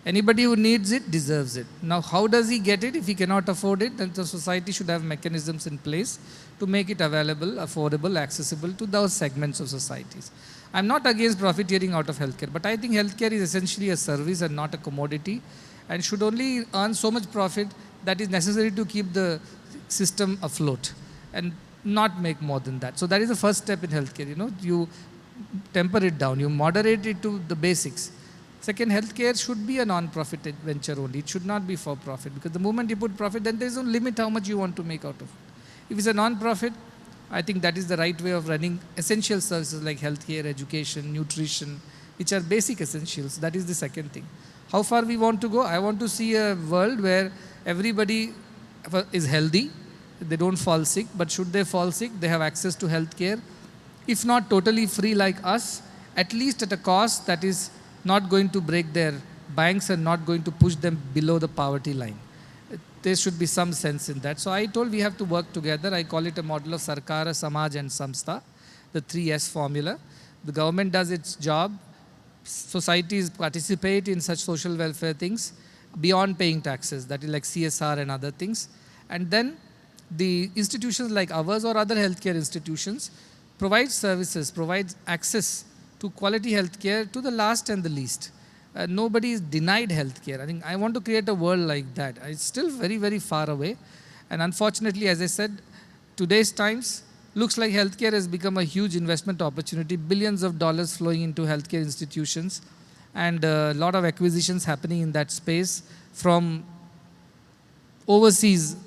Anybody who needs it deserves it. Now, how does he get it? If he cannot afford it, then the society should have mechanisms in place to make it available, affordable, accessible to those segments of societies. I'm not against profiteering out of healthcare, but I think healthcare is essentially a service and not a commodity, and should only earn so much profit that is necessary to keep the system afloat and not make more than that. So that is the first step in healthcare. You temper it down, you moderate it to the basics. Second, healthcare should be a non-profit venture only. It should not be for profit, because the moment you put profit, then there is no limit how much you want to make out of it. If it's a non-profit, I think that is the right way of running essential services like healthcare, education, nutrition, which are basic essentials. That is the second thing. How far we want to go? I want to see a world where everybody is healthy, they don't fall sick, but should they fall sick, they have access to healthcare. If not totally free like us, at least at a cost that is not going to break their banks and not going to push them below the poverty line. There should be some sense in that. So I told we have to work together. I call it a model of Sarkara, Samaj and Samstha, the 3S formula. The government does its job. Societies participate in such social welfare things beyond paying taxes, that is like CSR and other things. And then the institutions like ours or other healthcare institutions provide services, provide access to quality healthcare to the last and the least. Nobody is denied healthcare. I think I want to create a world like that. It's still very, very far away. And unfortunately, as I said, today's times looks like healthcare has become a huge investment opportunity, billions of dollars flowing into healthcare institutions, and a lot of acquisitions happening in that space from overseas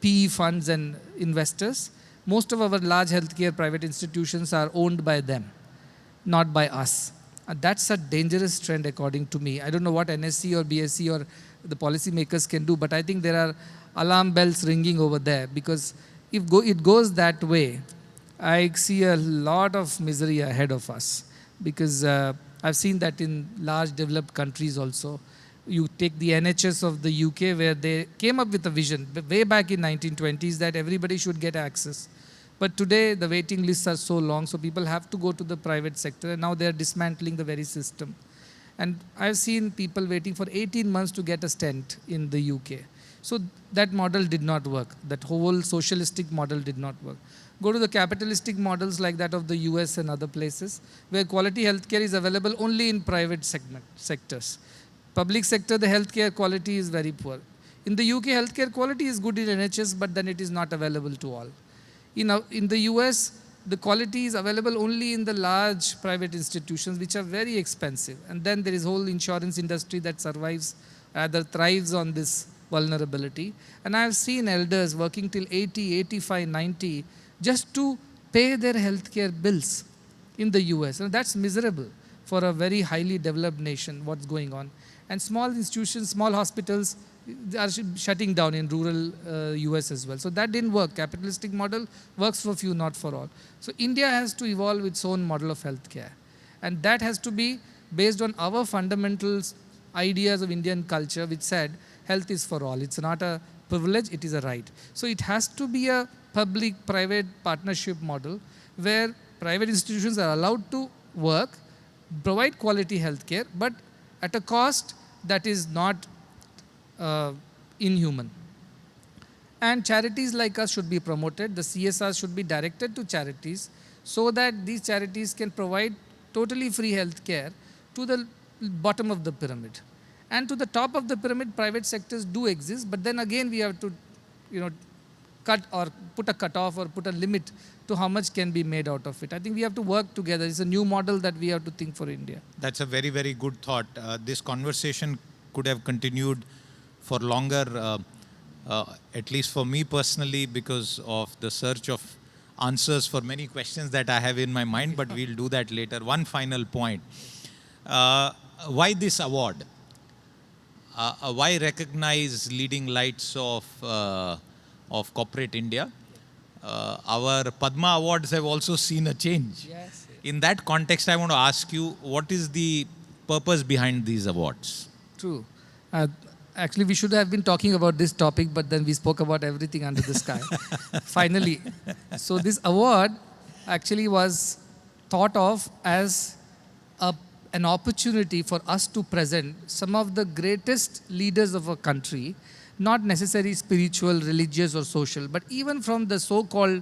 PE funds and investors. Most of our large healthcare private institutions are owned by them, not by us. And that's a dangerous trend according to me. I don't know what NSE or BSE or the policymakers can do, but I think there are alarm bells ringing over there, because if it goes that way, I see a lot of misery ahead of us, because I've seen that in large developed countries also. You take the NHS of the UK, where they came up with a vision way back in 1920s that everybody should get access. But today the waiting lists are so long, so people have to go to the private sector, and now they are dismantling the very system. And I've seen people waiting for 18 months to get a stent in the UK. So that model did not work. That whole socialistic model did not work. Go to the capitalistic models like that of the US and other places, where quality healthcare is available only in private sectors. Public sector, the healthcare quality is very poor. In the UK, healthcare quality is good in NHS, but then it is not available to all. In the US, the quality is available only in the large private institutions, which are very expensive. And then there is whole insurance industry that thrives on this vulnerability. And I have seen elders working till 80, 85, 90 just to pay their healthcare bills in the US. And that's miserable for a very highly developed nation, what's going on. And small institutions, small hospitals are shutting down in rural US as well. So that didn't work. Capitalistic model works for few, not for all. So India has to evolve its own model of healthcare. And that has to be based on our fundamental ideas of Indian culture, which said health is for all. It's not a privilege, it is a right. So it has to be a public-private partnership model where private institutions are allowed to work, provide quality healthcare, but at a cost that is not inhuman. And charities like us should be promoted. The CSR should be directed to charities so that these charities can provide totally free healthcare to the bottom of the pyramid. And to the top of the pyramid, private sectors do exist, but then again we have to, cut or put a cutoff or put a limit to how much can be made out of it. I think we have to work together. It's a new model that we have to think for India. That's a very, very good thought. This conversation could have continued for longer, at least for me personally, because of the search of answers for many questions that I have in my mind, but we'll do that later. One final point. Why this award? Why recognize leading lights of corporate India? Our Padma Awards have also seen a change. Yes. In that context, I want to ask you, what is the purpose behind these awards? True. Actually, we should have been talking about this topic, but then we spoke about everything under the sky. Finally. So this award actually was thought of as an opportunity for us to present some of the greatest leaders of a country, not necessarily spiritual, religious or social, but even from the so-called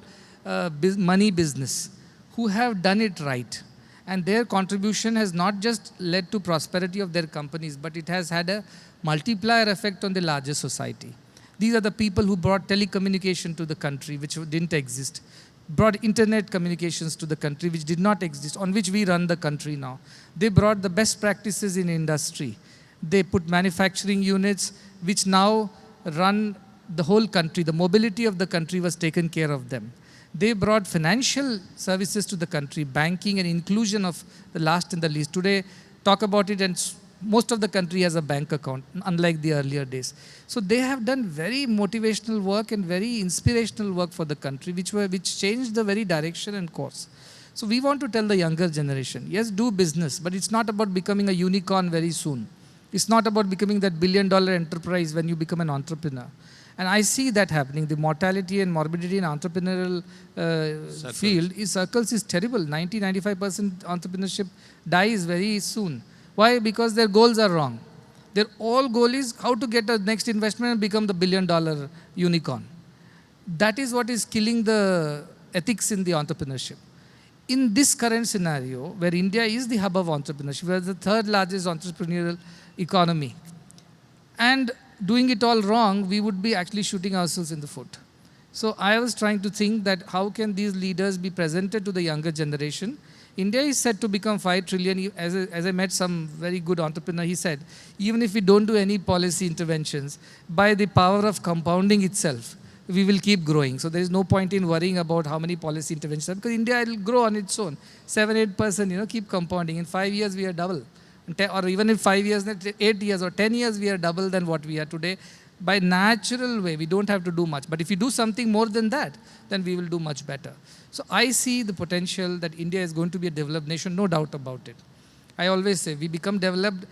money business, who have done it right. And their contribution has not just led to prosperity of their companies, but it has had a multiplier effect on the larger society. These are the people who brought telecommunication to the country, which didn't exist, brought internet communications to the country, which did not exist, on which we run the country now. They brought the best practices in industry. They put manufacturing units, which now run the whole country. The mobility of the country was taken care of them. They brought financial services to the country, banking and inclusion of the last and the least. Today, talk about it, and most of the country has a bank account, unlike the earlier days. So they have done very motivational work and very inspirational work for the country, which changed the very direction and course. So we want to tell the younger generation, yes, do business, but it's not about becoming a unicorn very soon. It's not about becoming that billion-dollar enterprise when you become an entrepreneur. And I see that happening. The mortality and morbidity in entrepreneurial circles is terrible. 90-95% entrepreneurship dies very soon. Why? Because their goals are wrong. Their all goal is how to get a next investment and become the billion-dollar unicorn. That is what is killing the ethics in the entrepreneurship. In this current scenario, where India is the hub of entrepreneurship, we are the third largest entrepreneurial economy, and doing it all wrong, we would be actually shooting ourselves in the foot. So I was trying to think that how can these leaders be presented to the younger generation. India is set to become 5 trillion. As I met some very good entrepreneur, he said, even if we don't do any policy interventions, by the power of compounding itself, we will keep growing. So there is no point in worrying about how many policy interventions, because India will grow on its own. 7-8%, keep compounding. In 5 years, we are double. Or even in 5 years, 8 years or 10 years, we are double than what we are today. By natural way, we don't have to do much. But if we do something more than that, then we will do much better. So I see the potential that India is going to be a developed nation, no doubt about it. I always say we become developed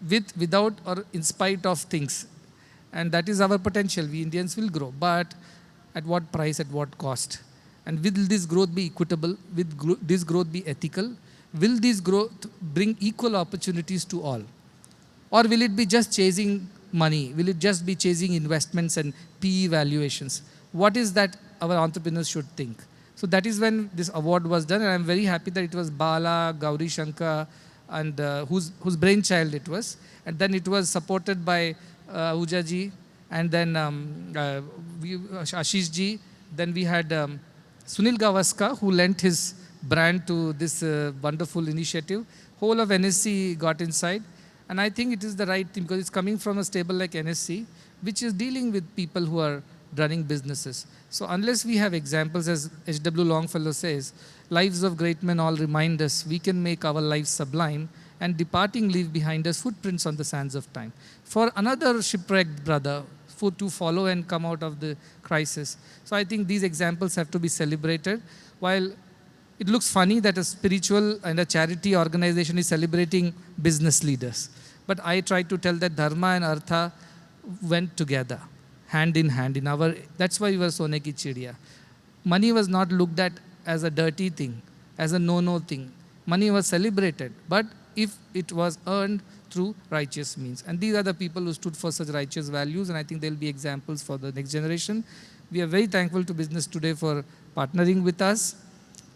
without or in spite of things. And that is our potential. We Indians will grow. But at what price, at what cost? And will this growth be equitable? Will this growth be ethical? Will this growth bring equal opportunities to all? Or will it be just chasing money? Will it just be chasing investments and PE valuations? What is that our entrepreneurs should think? So that is when this award was done, and I'm very happy that it was Bala, Gauri Shankar, and whose brainchild it was. And then it was supported by Ahuja ji, and then Ashish ji. Then we had Sunil Gavaskar, who lent his brand to this wonderful initiative. Whole of NSE got inside. And I think it is the right thing, because it's coming from a stable like NSE, which is dealing with people who are running businesses. So unless we have examples, as H.W. Longfellow says, lives of great men all remind us we can make our lives sublime, and departing leave behind us footprints on the sands of time. For another shipwrecked brother to follow and come out of the crisis. So I think these examples have to be celebrated. While it looks funny that a spiritual and a charity organization is celebrating business leaders. But I try to tell that dharma and artha went together, hand in hand. That's why we were Sone Ki Chidiya. money was not looked at as a dirty thing, as a no-no thing. Money was celebrated, but if it was earned through righteous means. And these are the people who stood for such righteous values, and I think they'll be examples for the next generation. We are very thankful to Business Today for partnering with us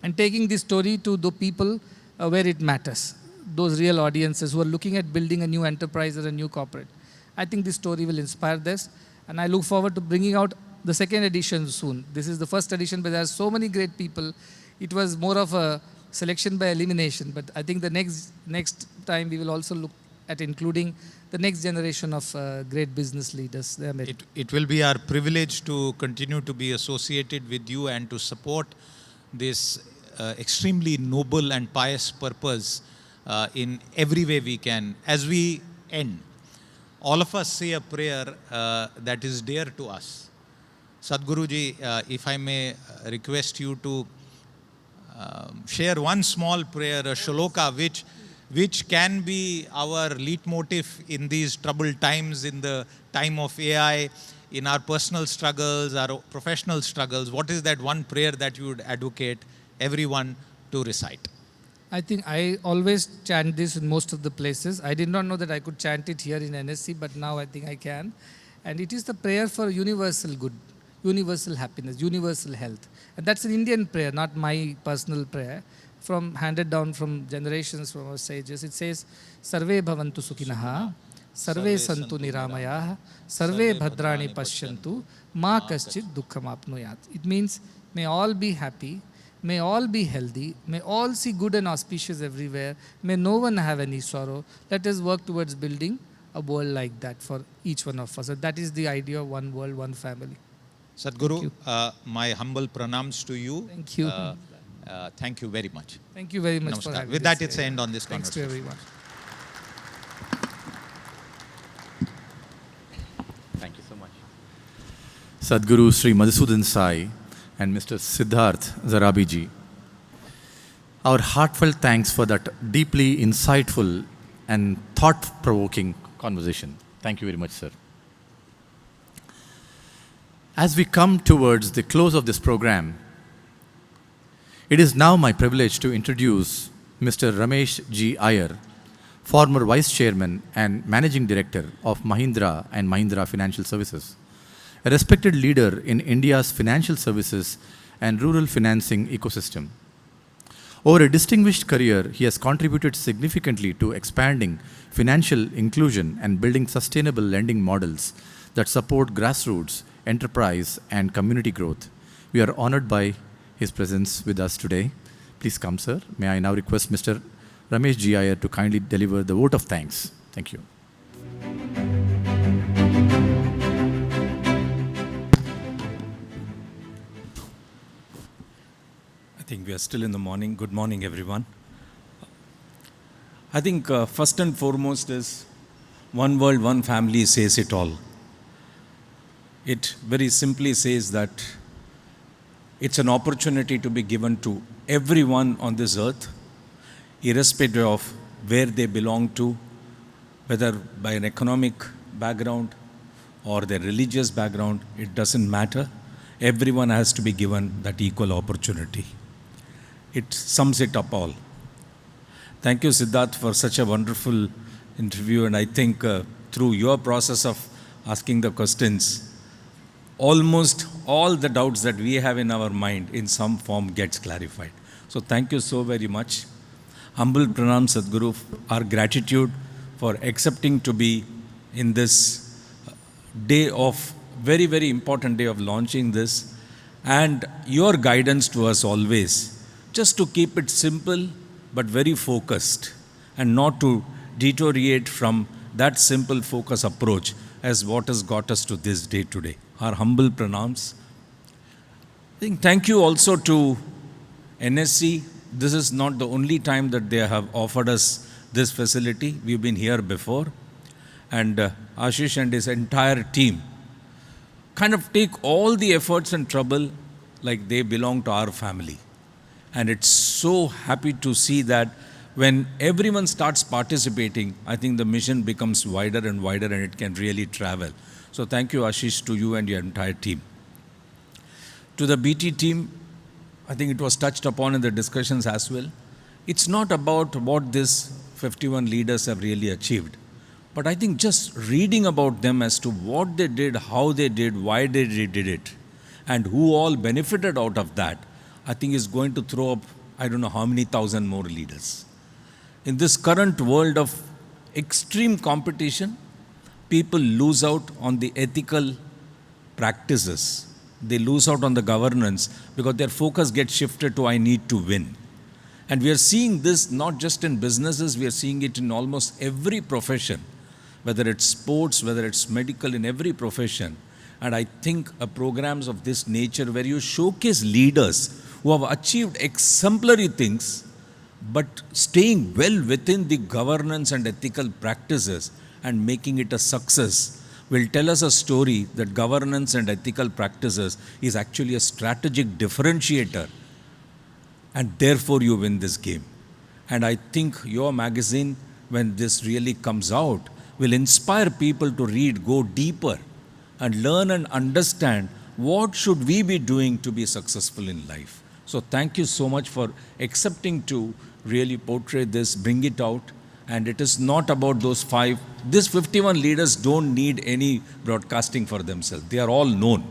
and taking this story to the people where it matters, those real audiences who are looking at building a new enterprise or a new corporate. I think this story will inspire this, and I look forward to bringing out the second edition soon. This is the first edition, but there are so many great people. It was more of a selection by elimination, but I think the next time we will also look at including the next generation of great business leaders. It will be our privilege to continue to be associated with you and to support this extremely noble and pious purpose in every way we can. As we end, all of us say a prayer that is dear to us. Sadhguruji, if I may request you to share one small prayer, a shloka, which can be our leitmotif in these troubled times, in the time of AI, in our personal struggles, our professional struggles. What is that one prayer that you would advocate everyone to recite? I think I always chant this in most of the places. I did not know that I could chant it here in NSE, but now I think I can. And it is the prayer for universal good, universal happiness, universal health. And that's an Indian prayer, not my personal prayer, handed down from generations from our sages. It says, Sarve bhavantu sukhinaha, sarve santu niramayah, sarve bhadrani pashyantu, ma kaschit dukkham apnuyat. It means, may all be happy, may all be healthy, may all see good and auspicious everywhere, may no one have any sorrow. Let us work towards building a world like that for each one of us. And that is the idea of one world, one family. Sadhguru, my humble pranams to you. Thank you. Thank you very much. Thank you very much Namaskar. for having With that, it's the end on this Thanks conversation. to everyone. Thank you so much. Sadguru Sri Madhusudan Sai and Mr. Siddharth Zarabi ji, our heartfelt thanks for that deeply insightful and thought-provoking conversation. Thank you very much, sir. As we come towards the close of this program, it is now my privilege to introduce Mr. Ramesh G Iyer, former Vice Chairman and Managing Director of Mahindra and Mahindra Financial Services, a respected leader in India's financial services and rural financing ecosystem. Over a distinguished career, he has contributed significantly to expanding financial inclusion and building sustainable lending models that support grassroots, enterprise, and community growth. We are honored by his presence with us today. Please come, sir. May I now request Mr. Ramesh G Iyer to kindly deliver the vote of thanks. Thank you. I think we are still in the morning. Good morning, everyone. I think first and foremost is one world, one family says it all. It very simply says that it's an opportunity to be given to everyone on this earth, irrespective of where they belong to, whether by an economic background or their religious background, it doesn't matter. Everyone has to be given that equal opportunity. It sums it up all. Thank you, Siddharth, for such a wonderful interview. And I think through your process of asking the questions, almost all the doubts that we have in our mind in some form gets clarified. So thank you so very much. Humble pranam, Sadhguru, our gratitude for accepting to be in this day of, very, very important day of launching this, and your guidance to us always, just to keep it simple but very focused and not to deteriorate from that simple focus approach as what has got us to this day today. Our humble pranams. I think thank you also to NSE. This is not the only time that they have offered us this facility. We've been here before. And Ashish and his entire team kind of take all the efforts and trouble like they belong to our family. And it's so happy to see that when everyone starts participating, I think the mission becomes wider and wider and it can really travel. So thank you, Ashish, to you and your entire team. To the BT team, I think it was touched upon in the discussions as well. It's not about what these 51 leaders have really achieved, but I think just reading about them as to what they did, how they did, why they did it, and who all benefited out of that, I think is going to throw up, I don't know how many thousand more leaders. In this current world of extreme competition, people lose out on the ethical practices. They lose out on the governance because their focus gets shifted to I need to win. And we are seeing this not just in businesses, we are seeing it in almost every profession, whether it's sports, whether it's medical, in every profession. And I think programs of this nature where you showcase leaders who have achieved exemplary things, but staying well within the governance and ethical practices and making it a success will tell us a story that governance and ethical practices is actually a strategic differentiator, and therefore you win this game. And I think your magazine, when this really comes out, will inspire people to read, go deeper, and learn and understand what should we be doing to be successful in life. So thank you so much for accepting to really portray this, bring it out. And it is not about those five. These 51 leaders don't need any broadcasting for themselves. They are all known.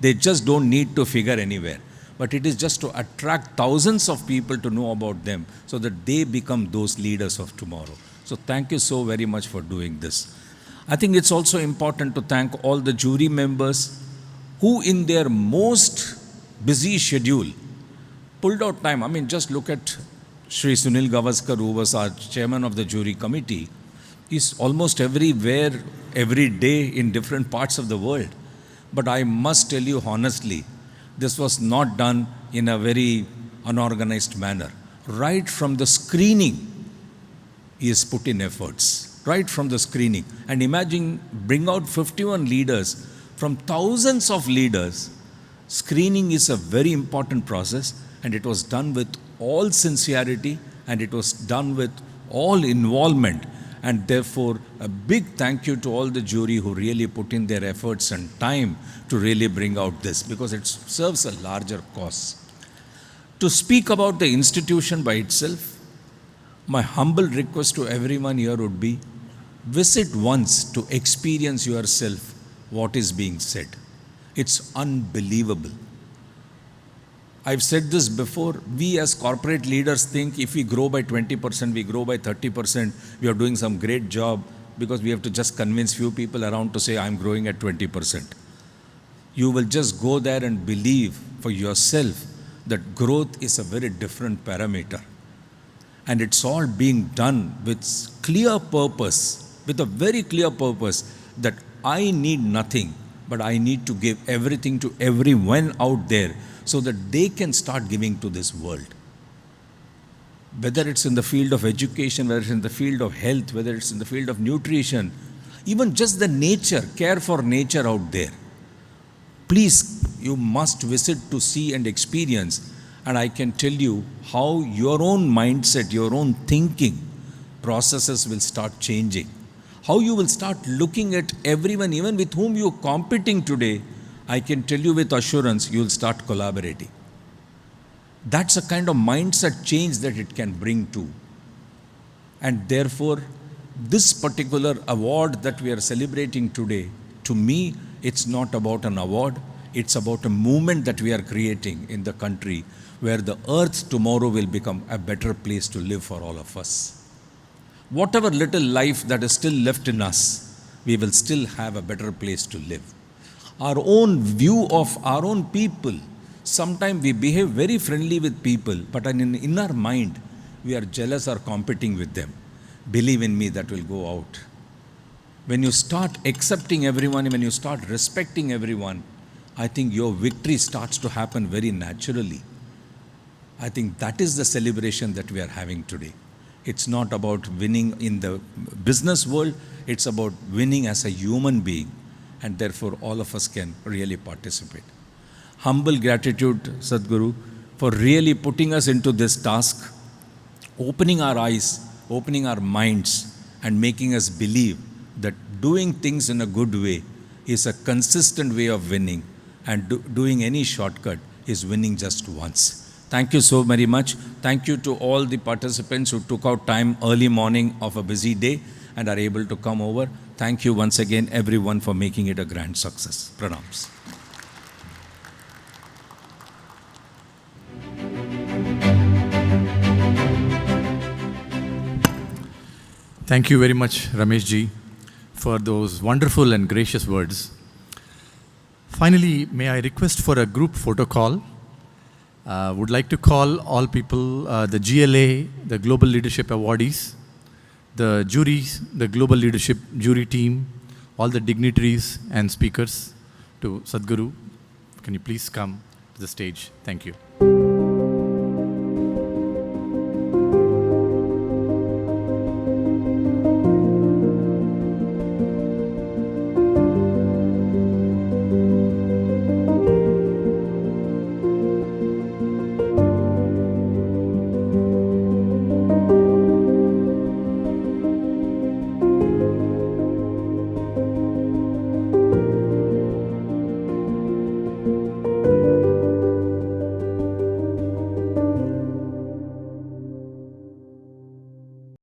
They just don't need to figure anywhere. But it is just to attract thousands of people to know about them so that they become those leaders of tomorrow. So thank you so very much for doing this. I think it's also important to thank all the jury members who in their most busy schedule pulled out time. I mean, just look at Shri Sunil Gavaskar, who was our chairman of the jury committee. He's almost everywhere, every day in different parts of the world. But I must tell you honestly, this was not done in a very unorganized manner. Right from the screening, he has put in efforts. Right from the screening. And imagine, bring out 51 leaders from thousands of leaders. Screening is a very important process, and it was done with all sincerity, and it was done with all involvement. And therefore, a big thank you to all the jury who really put in their efforts and time to really bring out this, because it serves a larger cause. To speak about the institution by itself, my humble request to everyone here would be, visit once to experience yourself what is being said. It's unbelievable. I've said this before, we as corporate leaders think if we grow by 20%, we grow by 30%, we are doing some great job because we have to just convince few people around to say, I'm growing at 20%. You will just go there and believe for yourself that growth is a very different parameter. And it's all being done with clear purpose, with a very clear purpose that I need nothing, but I need to give everything to everyone out there so that they can start giving to this world. Whether it's in the field of education, whether it's in the field of health, whether it's in the field of nutrition, even just the nature, care for nature out there. Please, you must visit to see and experience. And I can tell you how your own mindset, your own thinking processes will start changing. How you will start looking at everyone, even with whom you're competing today. I can tell you with assurance, you will start collaborating. That's a kind of mindset change that it can bring to. And therefore, this particular award that we are celebrating today, to me, it's not about an award, it's about a movement that we are creating in the country where the earth tomorrow will become a better place to live for all of us. Whatever little life that is still left in us, we will still have a better place to live. Our own view of our own people, sometimes we behave very friendly with people, but in our mind, we are jealous or competing with them. Believe in me, that will go out. When you start accepting everyone, when you start respecting everyone, I think your victory starts to happen very naturally. I think that is the celebration that we are having today. It's not about winning in the business world, it's about winning as a human being. And therefore, all of us can really participate. Humble gratitude, Sadhguru, for really putting us into this task, opening our eyes, opening our minds, and making us believe that doing things in a good way is a consistent way of winning. and doing any shortcut is winning just once. Thank you so very much. Thank you to all the participants who took out time early morning of a busy day and are able to come over. Thank you once again, everyone, for making it a grand success. Pranams. Thank you very much, Ramesh Ji, for those wonderful and gracious words. Finally, may I request for a group photo call? Would like to call all people, the GLA, the Global Leadership Awardees, the juries, the Global Leadership Jury team, all the dignitaries and speakers to Sadguru. Can you please come to the stage? Thank you.